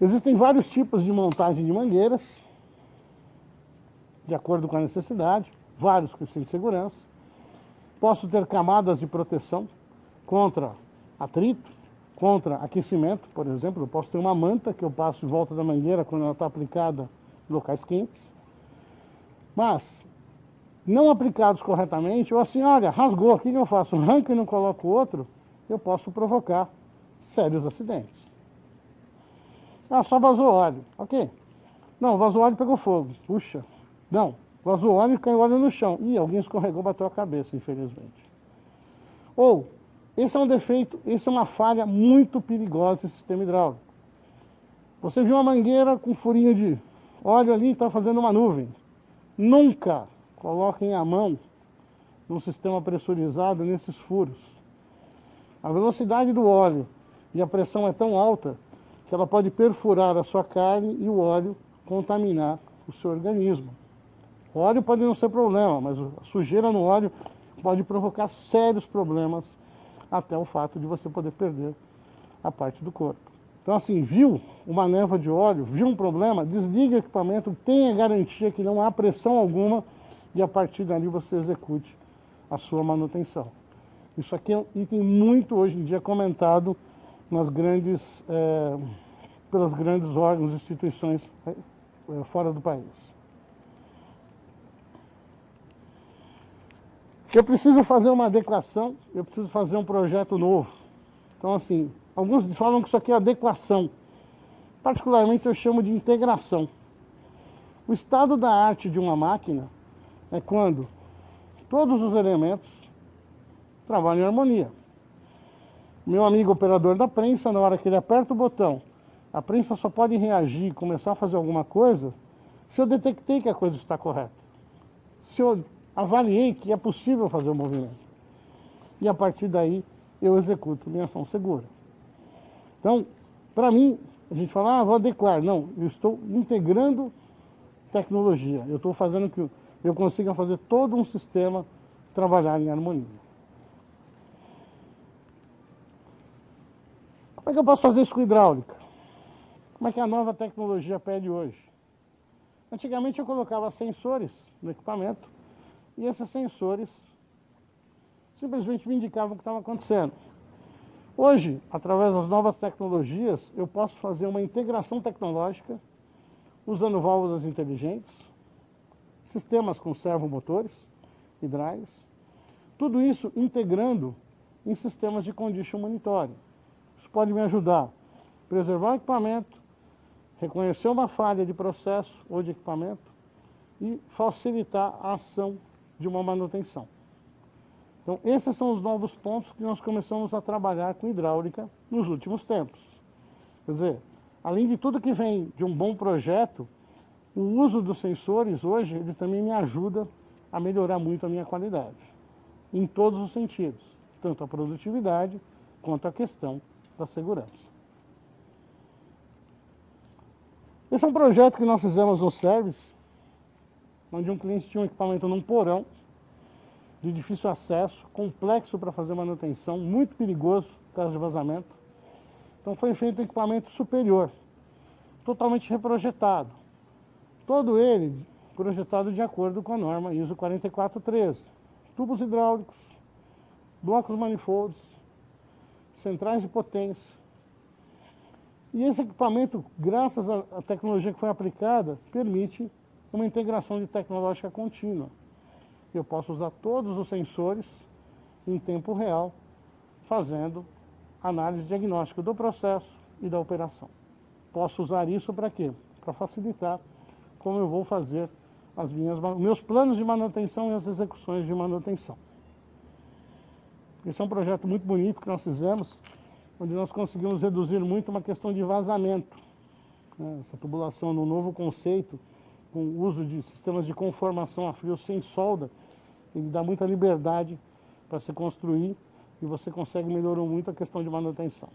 Existem vários tipos de montagem de mangueiras, de acordo com a necessidade, vários coeficientes de segurança. Posso ter camadas de proteção contra atrito, contra aquecimento, por exemplo. Eu posso ter uma manta que eu passo em volta da mangueira quando ela está aplicada em locais quentes. Mas, não aplicados corretamente, ou assim, olha, rasgou, o que eu faço? Arranco e não coloco outro, eu posso provocar sérios acidentes. Só vazou óleo. Ok. Não, vazou óleo e pegou fogo. Puxa. Não, vazou óleo e caiu óleo no chão. Ih, alguém escorregou, bateu a cabeça, infelizmente. Ou, esse é um defeito, esse é uma falha muito perigosa em sistema hidráulico. Você viu uma mangueira com furinho de óleo ali e está fazendo uma nuvem. Nunca coloquem a mão num sistema pressurizado nesses furos. A velocidade do óleo e a pressão é tão alta que ela pode perfurar a sua carne e o óleo contaminar o seu organismo. O óleo pode não ser problema, mas a sujeira no óleo pode provocar sérios problemas, até o fato de você poder perder a parte do corpo. Então, assim, viu uma névoa de óleo, viu um problema, desliga o equipamento, tenha garantia que não há pressão alguma e a partir dali você execute a sua manutenção. Isso aqui é um item muito hoje em dia comentado nas grandes, pelas grandes órgãos, instituições fora do país. Eu preciso fazer uma adequação, eu preciso fazer um projeto novo. Então, assim, alguns falam que isso aqui é adequação. Particularmente eu chamo de integração. O estado da arte de uma máquina é quando todos os elementos trabalham em harmonia. Meu amigo operador da prensa, na hora que ele aperta o botão, a prensa só pode reagir e começar a fazer alguma coisa se eu detectei que a coisa está correta. Se eu avaliei que é possível fazer o movimento. E a partir daí eu executo minha ação segura. Então, para mim, a gente fala, vou adequar. Não, eu estou integrando tecnologia. Eu estou fazendo que eu consiga fazer todo um sistema trabalhar em harmonia. Como é que eu posso fazer isso com hidráulica? Como é que a nova tecnologia pede hoje? Antigamente eu colocava sensores no equipamento e esses sensores simplesmente me indicavam o que estava acontecendo. Hoje, através das novas tecnologias, eu posso fazer uma integração tecnológica usando válvulas inteligentes, sistemas com servomotores e drives, tudo isso integrando em sistemas de condition monitoring. Isso pode me ajudar a preservar o equipamento, reconhecer uma falha de processo ou de equipamento e facilitar a ação de uma manutenção. Então, esses são os novos pontos que nós começamos a trabalhar com hidráulica nos últimos tempos. Quer dizer, além de tudo que vem de um bom projeto, o uso dos sensores hoje, ele também me ajuda a melhorar muito a minha qualidade, em todos os sentidos, tanto a produtividade quanto a questão da segurança. Esse é um projeto que nós fizemos no service, onde um cliente tinha um equipamento num porão, de difícil acesso, complexo para fazer manutenção, muito perigoso por causa de vazamento. Então foi feito um equipamento superior, totalmente reprojetado. Todo ele projetado de acordo com a norma ISO 4413. Tubos hidráulicos, blocos manifolds, centrais de potência. E esse equipamento, graças à tecnologia que foi aplicada, permite uma integração de tecnológica contínua. Eu posso usar todos os sensores em tempo real, fazendo análise diagnóstica do processo e da operação. Posso usar isso para quê? Para facilitar como eu vou fazer meus planos de manutenção e as execuções de manutenção. Esse é um projeto muito bonito que nós fizemos, onde nós conseguimos reduzir muito uma questão de vazamento. Essa tubulação no novo conceito, com o uso de sistemas de conformação a frio sem solda, ele dá muita liberdade para se construir e você consegue melhorar muito a questão de manutenção.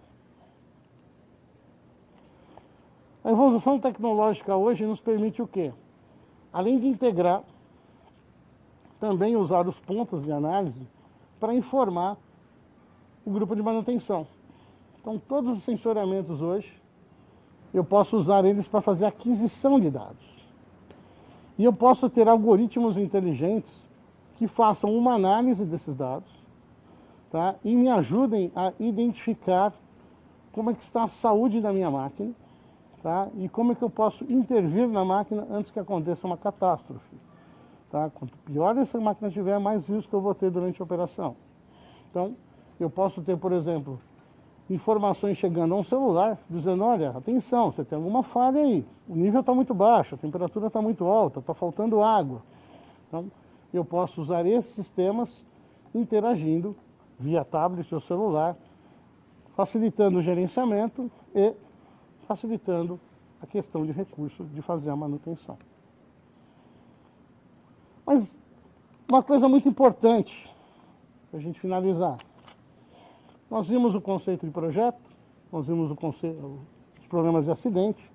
A evolução tecnológica hoje nos permite o quê? Além de integrar, também usar os pontos de análise para informar o grupo de manutenção. Então, todos os sensoriamentos hoje, eu posso usar eles para fazer aquisição de dados. E eu posso ter algoritmos inteligentes que façam uma análise desses dados, tá? E me ajudem a identificar como é que está a saúde da minha máquina, tá? E como é que eu posso intervir na máquina antes que aconteça uma catástrofe. Tá? Quanto pior essa máquina tiver, mais risco eu vou ter durante a operação. Então, eu posso ter, por exemplo, informações chegando a um celular, dizendo, olha, atenção, você tem alguma falha aí, o nível está muito baixo, a temperatura está muito alta, está faltando água. Então, eu posso usar esses sistemas interagindo via tablet ou celular, facilitando o gerenciamento e facilitando a questão de recurso de fazer a manutenção. Mas uma coisa muito importante, para a gente finalizar. Nós vimos o conceito de projeto, nós vimos os problemas de acidente,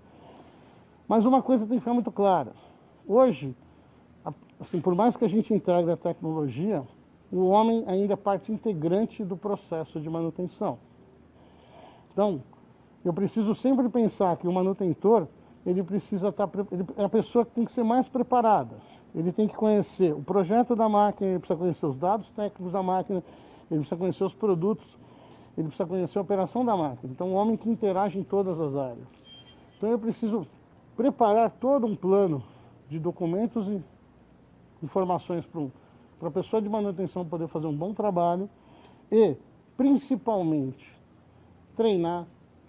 mas uma coisa tem que ficar muito clara. Hoje, assim, por mais que a gente integre a tecnologia, o homem ainda é parte integrante do processo de manutenção. Então, eu preciso sempre pensar que o manutentor, ele precisa estar, ele é a pessoa que tem que ser mais preparada. Ele tem que conhecer o projeto da máquina, ele precisa conhecer os dados técnicos da máquina, ele precisa conhecer os produtos, ele precisa conhecer a operação da máquina. Então, um homem que interage em todas as áreas. Então, eu preciso preparar todo um plano de documentos e informações para a pessoa de manutenção poder fazer um bom trabalho e, principalmente, treinar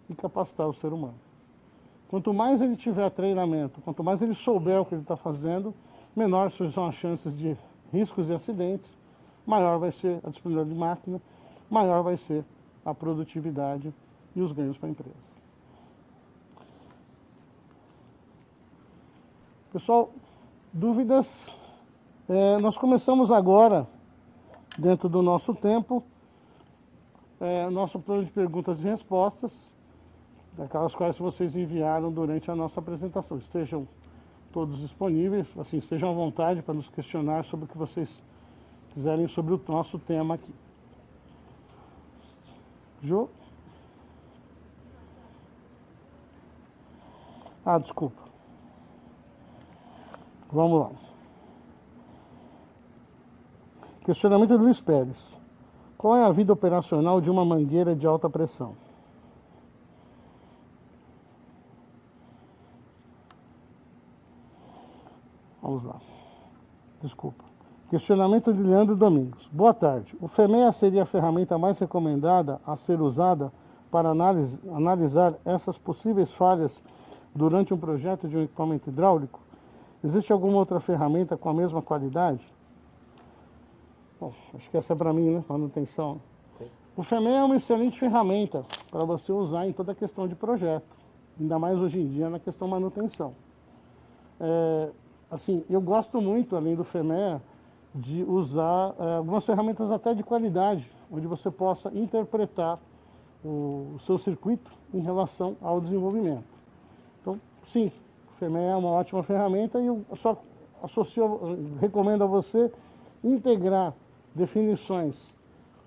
e capacitar o ser humano. Quanto mais ele tiver treinamento, quanto mais ele souber o que ele está fazendo, menor são as chances de riscos e acidentes, maior vai ser a disponibilidade de máquina, maior vai ser a produtividade e os ganhos para a empresa. Pessoal, dúvidas? Nós começamos agora, dentro do nosso tempo, nosso plano de perguntas e respostas, daquelas quais vocês enviaram durante a nossa apresentação. Estejam todos disponíveis, assim, estejam à vontade para nos questionar sobre o que vocês quiserem sobre o nosso tema aqui. Jô? Desculpa. Vamos lá. Questionamento do Luiz Pérez. Qual é a vida operacional de uma mangueira de alta pressão? Vamos lá. Desculpa. Questionamento de Leandro Domingos. Boa tarde. O FEMEA seria a ferramenta mais recomendada a ser usada para analisar essas possíveis falhas durante um projeto de um equipamento hidráulico? Existe alguma outra ferramenta com a mesma qualidade? Bom, acho que essa é para mim, né? Manutenção. Sim. O FEMEA é uma excelente ferramenta para você usar em toda a questão de projeto. Ainda mais hoje em dia na questão manutenção. Assim, eu gosto muito, além do FEMEA, de usar algumas ferramentas até de qualidade, onde você possa interpretar o seu circuito em relação ao desenvolvimento. Então, sim, o FEMEA é uma ótima ferramenta e eu só recomendo a você integrar definições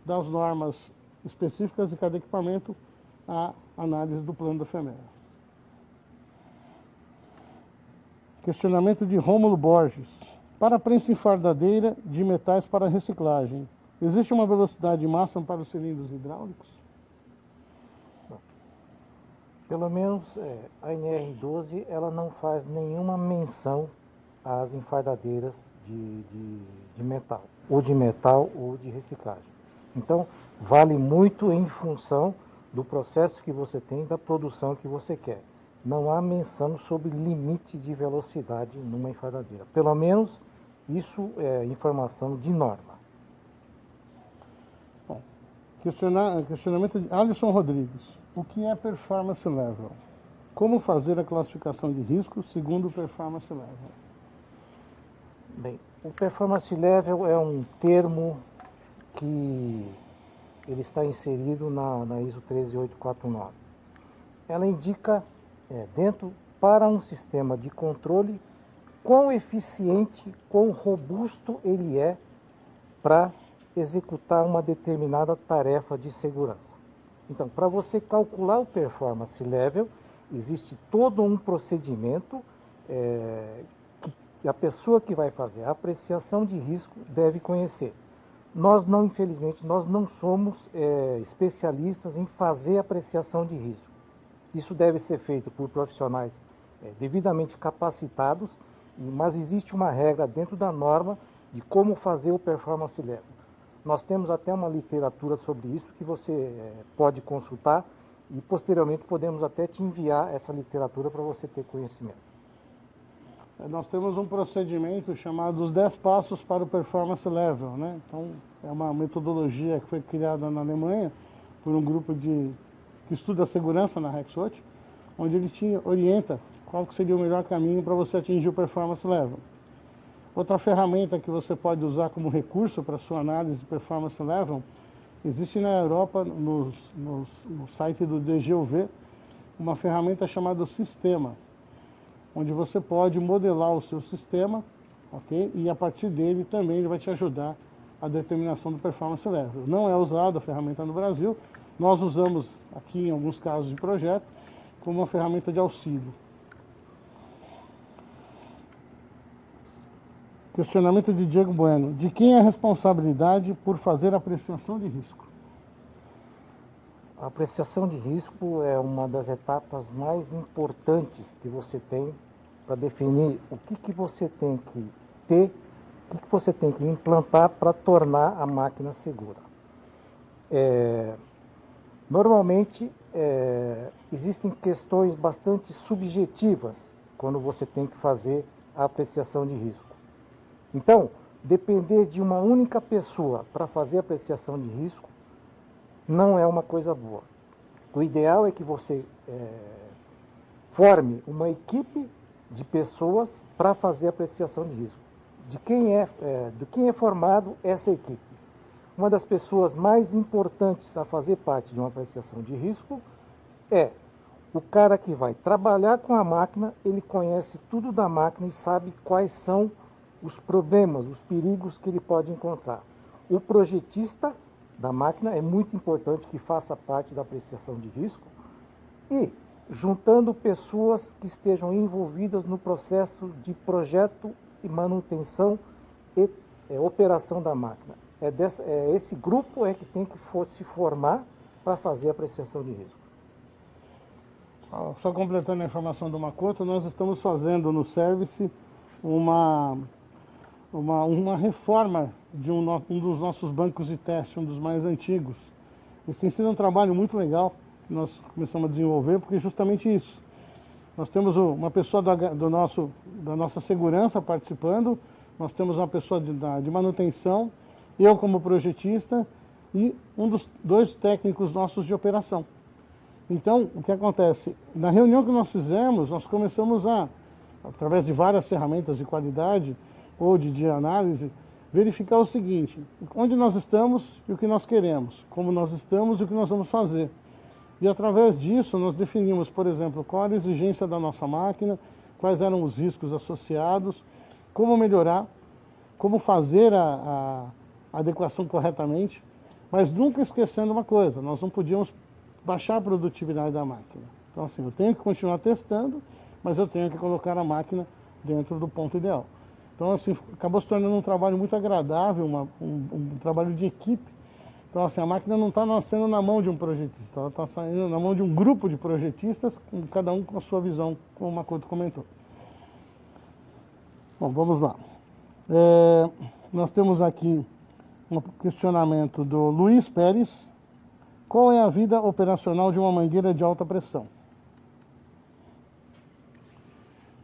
das normas específicas de cada equipamento à análise do plano do FEMEA. Questionamento de Rômulo Borges. Para a prensa enfardadeira de metais para reciclagem, existe uma velocidade máxima para os cilindros hidráulicos? Pelo menos a NR12 ela não faz nenhuma menção às enfardadeiras de metal, ou de reciclagem. Então, vale muito em função do processo que você tem, da produção que você quer. Não há menção sobre limite de velocidade numa enfardadeira. Pelo menos isso é informação de norma. Bom, questionamento de Alisson Rodrigues. O que é performance level? Como fazer a classificação de risco segundo o performance level? Bem, o performance level é um termo que ele está inserido na ISO 13849. Ela indica para um sistema de controle quão eficiente, quão robusto ele é para executar uma determinada tarefa de segurança. Então, para você calcular o performance level, existe todo um procedimento que a pessoa que vai fazer a apreciação de risco deve conhecer. Nós não, infelizmente, nós não somos especialistas em fazer apreciação de risco. Isso deve ser feito por profissionais devidamente capacitados, mas existe uma regra dentro da norma de como fazer o performance level. Nós temos até uma literatura sobre isso que você pode consultar e posteriormente podemos até te enviar essa literatura para você ter conhecimento. Nós temos um procedimento chamado os 10 passos para o performance level, né? Então, é uma metodologia que foi criada na Alemanha por um grupo que estuda a segurança na Rexroth, onde ele orienta qual que seria o melhor caminho para você atingir o performance level. Outra ferramenta que você pode usar como recurso para sua análise de performance level, existe na Europa, no site do DGUV, uma ferramenta chamada Sistema, onde você pode modelar o seu sistema ok? E a partir dele também ele vai te ajudar a determinação do performance level. Não é usada a ferramenta no Brasil, nós usamos aqui em alguns casos de projeto como uma ferramenta de auxílio. Questionamento de Diego Bueno. De quem é a responsabilidade por fazer a apreciação de risco? A apreciação de risco é uma das etapas mais importantes que você tem para definir o que você tem que ter, o que você tem que implantar para tornar a máquina segura. Normalmente, existem questões bastante subjetivas quando você tem que fazer a apreciação de risco. Então, depender de uma única pessoa para fazer a apreciação de risco não é uma coisa boa. O ideal é que você forme uma equipe de pessoas para fazer a apreciação de risco. De quem é formado essa equipe? Uma das pessoas mais importantes a fazer parte de uma apreciação de risco é o cara que vai trabalhar com a máquina, ele conhece tudo da máquina e sabe quais são os problemas, os perigos que ele pode encontrar. O projetista da máquina é muito importante que faça parte da apreciação de risco e juntando pessoas que estejam envolvidas no processo de projeto e manutenção e operação da máquina. Esse grupo é que tem que se formar para fazer a apreciação de risco. Só completando a informação do Makoto, nós estamos fazendo no Service uma reforma de um dos nossos bancos de teste, um dos mais antigos. Isso tem sido um trabalho muito legal que nós começamos a desenvolver, porque justamente isso. Nós temos uma pessoa da nossa segurança participando, nós temos uma pessoa de manutenção, eu como projetista e um dos 2 técnicos nossos de operação. Então, o que acontece? Na reunião que nós fizemos, nós começamos através de várias ferramentas de qualidade ou de análise, verificar o seguinte: onde nós estamos e o que nós queremos, como nós estamos e o que nós vamos fazer. E através disso nós definimos, por exemplo, qual era a exigência da nossa máquina, quais eram os riscos associados, como melhorar, como fazer a adequação corretamente, mas nunca esquecendo uma coisa: nós não podíamos baixar a produtividade da máquina. Então assim, eu tenho que continuar testando, mas eu tenho que colocar a máquina dentro do ponto ideal. Então, assim, acabou se tornando um trabalho muito agradável, um trabalho de equipe. Então, assim, a máquina não está nascendo na mão de um projetista, ela está saindo na mão de um grupo de projetistas, cada um com a sua visão, como o Makoto comentou. Bom, vamos lá. Nós temos aqui um questionamento do Luiz Pérez. Qual é a vida operacional de uma mangueira de alta pressão?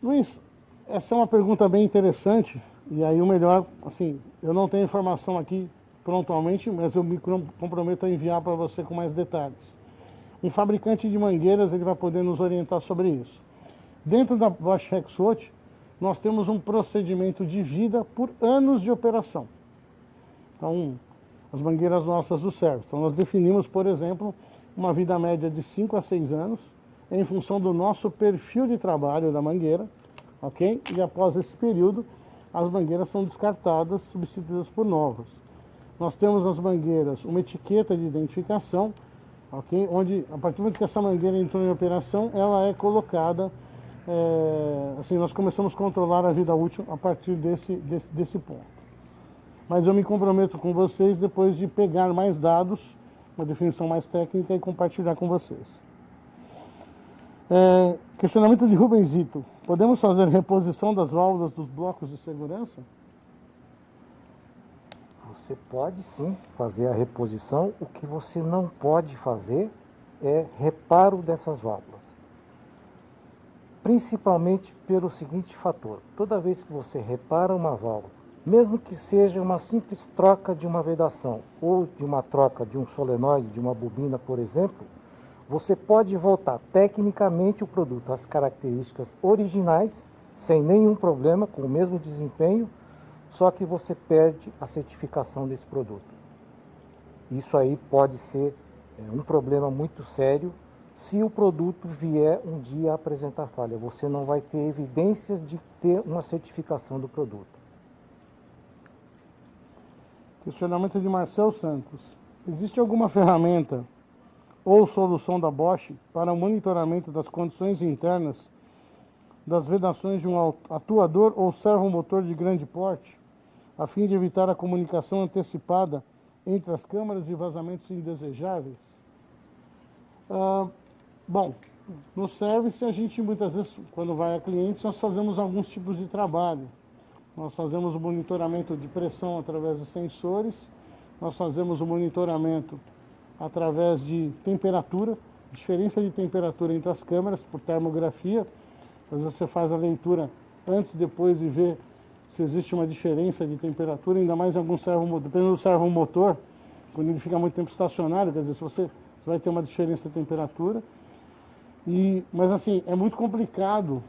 Luiz, essa é uma pergunta bem interessante, e aí o melhor, assim, eu não tenho informação aqui pontualmente, mas eu me comprometo a enviar para você com mais detalhes. Um fabricante de mangueiras, ele vai poder nos orientar sobre isso. Dentro da Bosch Rexroth, nós temos um procedimento de vida por anos de operação. Então, as mangueiras nossas do serviço. Então, nós definimos, por exemplo, uma vida média de 5 a 6 anos, em função do nosso perfil de trabalho da mangueira, ok? E após esse período, as mangueiras são descartadas, substituídas por novas. Nós temos nas mangueiras uma etiqueta de identificação, ok? Onde, a partir do momento que essa mangueira entrou em operação, ela é colocada, assim, nós começamos a controlar a vida útil a partir desse ponto. Mas eu me comprometo com vocês depois de pegar mais dados, uma definição mais técnica e compartilhar com vocês. Questionamento de Rubensito. Podemos fazer reposição das válvulas dos blocos de segurança? Você pode sim fazer a reposição. O que você não pode fazer é reparo dessas válvulas. Principalmente pelo seguinte fator: toda vez que você repara uma válvula, mesmo que seja uma simples troca de uma vedação ou de uma troca de um solenoide, de uma bobina, por exemplo, você pode voltar tecnicamente o produto às características originais, sem nenhum problema, com o mesmo desempenho, só que você perde a certificação desse produto. Isso aí pode ser um problema muito sério se o produto vier um dia a apresentar falha. Você não vai ter evidências de ter uma certificação do produto. Questionamento de Marcel Santos. Existe alguma ferramenta ou solução da Bosch para o monitoramento das condições internas das vedações de um atuador ou servomotor de grande porte, a fim de evitar a comunicação antecipada entre as câmaras e vazamentos indesejáveis? Bom, no service a gente muitas vezes, quando vai a clientes, nós fazemos alguns tipos de trabalho. Nós fazemos o monitoramento de pressão através de sensores, nós fazemos o monitoramento através de temperatura, diferença de temperatura entre as câmeras por termografia. Às vezes você faz a leitura antes e depois e vê se existe uma diferença de temperatura, ainda mais em algum servomotor, dependendo do servomotor, quando ele fica muito tempo estacionário, quer dizer, se você vai ter uma diferença de temperatura. Mas assim, é muito complicado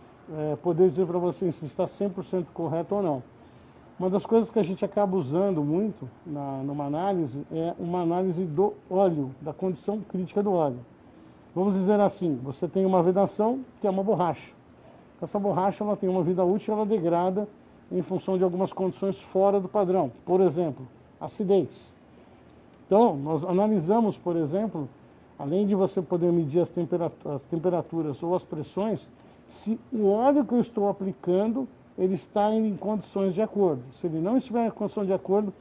poder dizer para você se está 100% correto ou não. Uma das coisas que a gente acaba usando muito numa análise é uma análise do óleo, da condição crítica do óleo. Vamos dizer assim, você tem uma vedação que é uma borracha. Essa borracha ela tem uma vida útil, ela degrada em função de algumas condições fora do padrão. Por exemplo, acidez. Então, nós analisamos, por exemplo, além de você poder medir as temperaturas ou as pressões, se o óleo que eu estou aplicando, ele está em condições de acordo. Se ele não estiver em condição de acordo,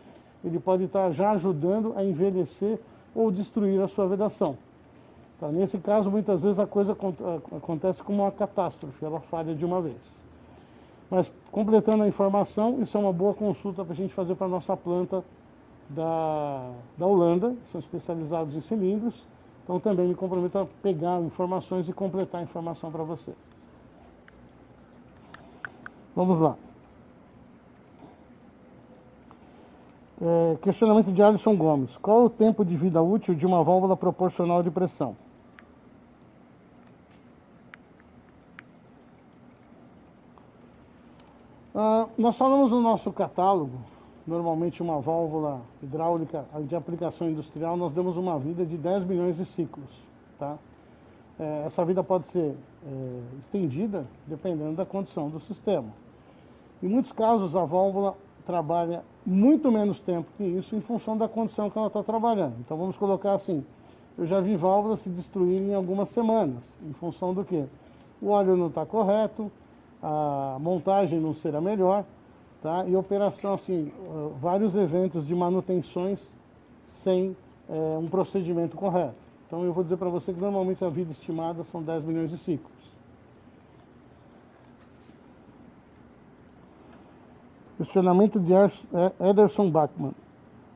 ele pode estar já ajudando a envelhecer ou destruir a sua vedação. Tá? Nesse caso, muitas vezes a coisa acontece como uma catástrofe, ela falha de uma vez. Mas, completando a informação, isso é uma boa consulta para a gente fazer para a nossa planta da Holanda, são especializados em cilindros, então também me comprometo a pegar informações e completar a informação para você. Vamos lá. Questionamento de Alisson Gomes. Qual é o tempo de vida útil de uma válvula proporcional de pressão? Nós falamos no nosso catálogo, normalmente uma válvula hidráulica de aplicação industrial, nós damos uma vida de 10 milhões de ciclos. Tá? Essa vida pode ser estendida dependendo da condição do sistema. Em muitos casos, a válvula trabalha muito menos tempo que isso em função da condição que ela está trabalhando. Então, vamos colocar assim, eu já vi válvulas se destruírem em algumas semanas, em função do quê? O óleo não está correto, a montagem não será melhor, tá? E operação, assim, vários eventos de manutenções sem um procedimento correto. Então, eu vou dizer para você que normalmente a vida estimada são 10 milhões de ciclos. Questionamento de Ederson Bachmann.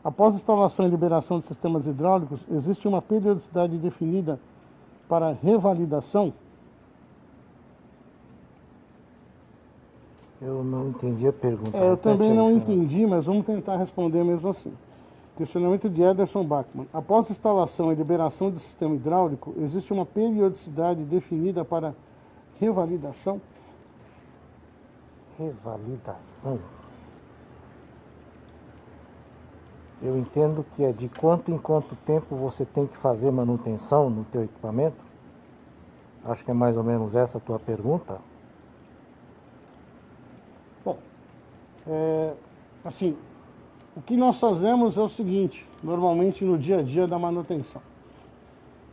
Após instalação e liberação de sistemas hidráulicos, existe uma periodicidade definida para revalidação? Eu não entendi a pergunta. Eu também não entendi, mas vamos tentar responder mesmo assim. Questionamento de Ederson Bachmann. Após instalação e liberação do sistema hidráulico, existe uma periodicidade definida para revalidação? Revalidação? Eu entendo que é de quanto em quanto tempo você tem que fazer manutenção no teu equipamento. Acho que é mais ou menos essa a tua pergunta. Bom, assim, o que nós fazemos é o seguinte, normalmente no dia a dia da manutenção.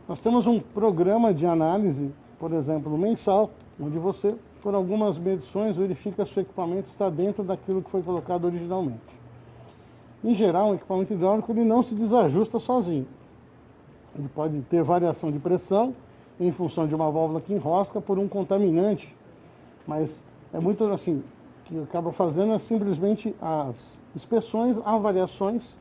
Nós temos um programa de análise, por exemplo, mensal, onde você, por algumas medições, verifica se o equipamento está dentro daquilo que foi colocado originalmente. Em geral, um equipamento hidráulico ele não se desajusta sozinho. Ele pode ter variação de pressão em função de uma válvula que enrosca por um contaminante, mas é muito assim, que acaba fazendo é simplesmente as inspeções, avaliações,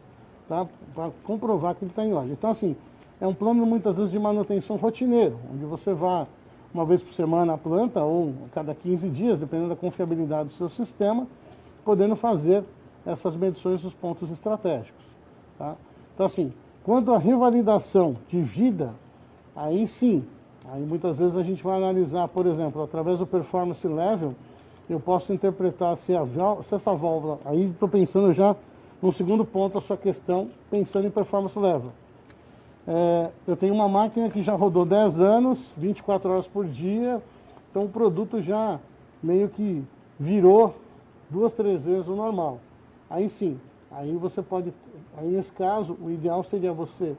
tá, para comprovar que ele está em ordem. Então, assim, é um plano muitas vezes de manutenção rotineiro, onde você vai uma vez por semana à planta ou a cada 15 dias, dependendo da confiabilidade do seu sistema, podendo fazer essas medições dos pontos estratégicos. Tá? Então, assim, quanto à revalidação de vida, aí sim, aí muitas vezes a gente vai analisar, por exemplo, através do performance level, eu posso interpretar se essa válvula, aí estou pensando já no segundo ponto da sua questão, pensando em performance level. Eu tenho uma máquina que já rodou 10 anos, 24 horas por dia, então o produto já meio que virou 2, 3 vezes o normal. Aí sim, aí você pode Aí, nesse caso, o ideal seria você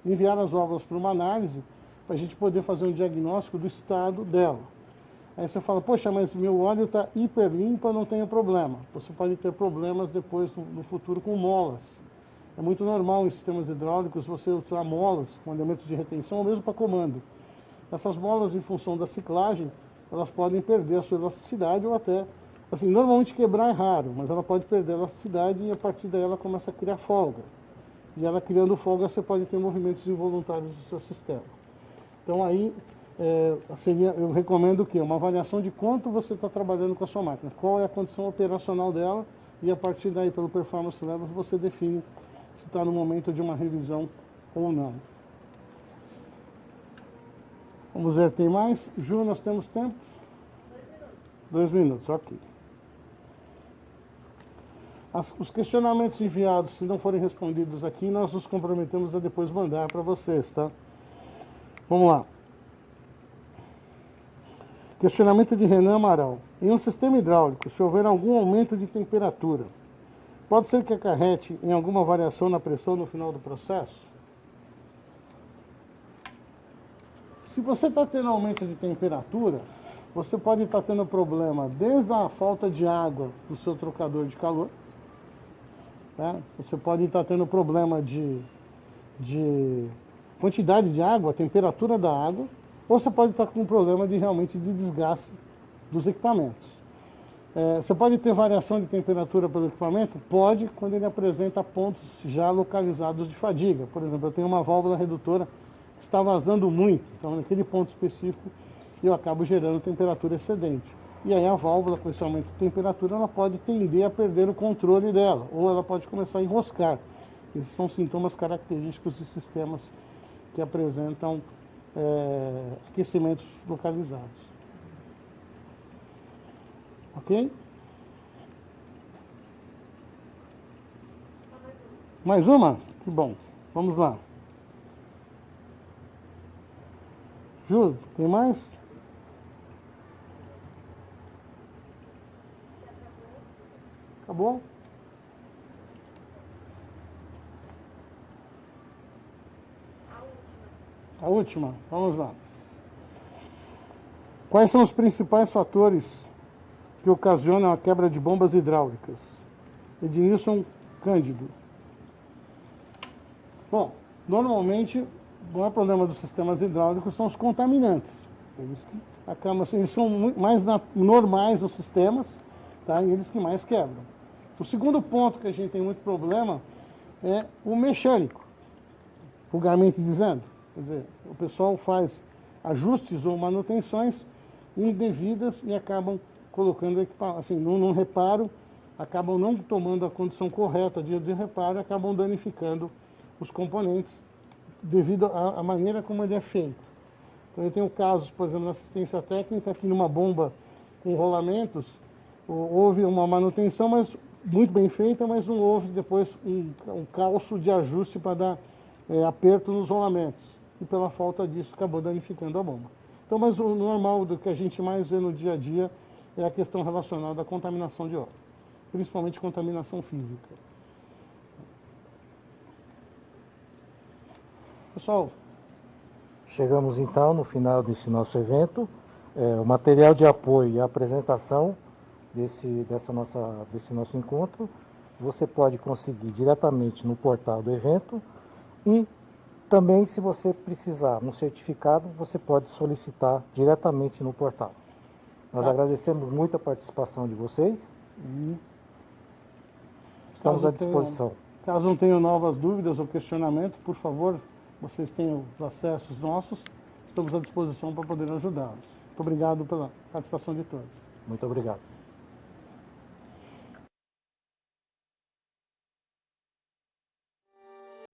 enviar as válvulas para uma análise para a gente poder fazer um diagnóstico do estado dela. Aí você fala, poxa, mas meu óleo está hiper limpo, eu não tenho problema. Você pode ter problemas depois no futuro com molas. É muito normal em sistemas hidráulicos você usar molas com elementos de retenção ou mesmo para comando. Essas molas, em função da ciclagem, elas podem perder a sua elasticidade ou até, assim, normalmente quebrar é raro, mas ela pode perder a elasticidade e a partir daí ela começa a criar folga. E ela criando folga, você pode ter movimentos involuntários do seu sistema. Então aí, eu recomendo o quê? Uma avaliação de quanto você está trabalhando com a sua máquina, qual é a condição operacional dela e a partir daí, pelo Performance Levels, você define se está no momento de uma revisão ou não. Vamos ver, tem mais? Ju, nós temos tempo? 2 minutos, ok. Os questionamentos enviados, se não forem respondidos aqui, nós nos comprometemos a depois mandar para vocês, tá? Vamos lá. Questionamento de Renan Amaral. Em um sistema hidráulico, se houver algum aumento de temperatura, pode ser que acarrete em alguma variação na pressão no final do processo? Se você está tendo aumento de temperatura, você pode estar tendo problema desde a falta de água do seu trocador de calor, tá? Você pode estar tendo problema de quantidade de água, temperatura da água, ou você pode estar com um problema realmente de desgaste dos equipamentos. Você pode ter variação de temperatura pelo equipamento? Pode, quando ele apresenta pontos já localizados de fadiga. Por exemplo, eu tenho uma válvula redutora que está vazando muito, então naquele ponto específico eu acabo gerando temperatura excedente. E aí a válvula, com esse aumento de temperatura, ela pode tender a perder o controle dela, ou ela pode começar a enroscar. Esses são sintomas característicos de sistemas que apresentam aquecimentos localizados. Ok? Mais uma? Que bom. Vamos lá. Ju, tem mais? Acabou? A última, vamos lá. Quais são os principais fatores que ocasionam a quebra de bombas hidráulicas? Ednilson Cândido. Bom, normalmente o maior problema dos sistemas hidráulicos são os contaminantes. Eles são mais normais nos sistemas, tá? E eles que mais quebram. O segundo ponto que a gente tem muito problema é o mecânico, vulgarmente dizendo. Quer dizer, o pessoal faz ajustes ou manutenções indevidas e acabam colocando equipamento, assim, num reparo, acabam não tomando a condição correta de reparo e acabam danificando os componentes devido à maneira como ele é feito. Então eu tenho casos, por exemplo, na assistência técnica, que numa bomba com rolamentos, houve uma manutenção, mas muito bem feita, mas não houve depois um calço de ajuste para dar aperto nos rolamentos. E pela falta disso acabou danificando a bomba. Então, mas o normal do que a gente mais vê no dia a dia é a questão relacionada à contaminação de óleo, principalmente contaminação física. Pessoal, chegamos então no final desse nosso evento. O material de apoio e a apresentação desse nosso encontro você pode conseguir diretamente no portal do evento e também, se você precisar um certificado, você pode solicitar diretamente no portal. Nós agradecemos muito a participação de vocês e estamos à disposição. Caso não tenham novas dúvidas ou questionamentos, por favor, vocês têm os acessos nossos, estamos à disposição para poder ajudá-los. Muito obrigado pela participação de todos. Muito obrigado.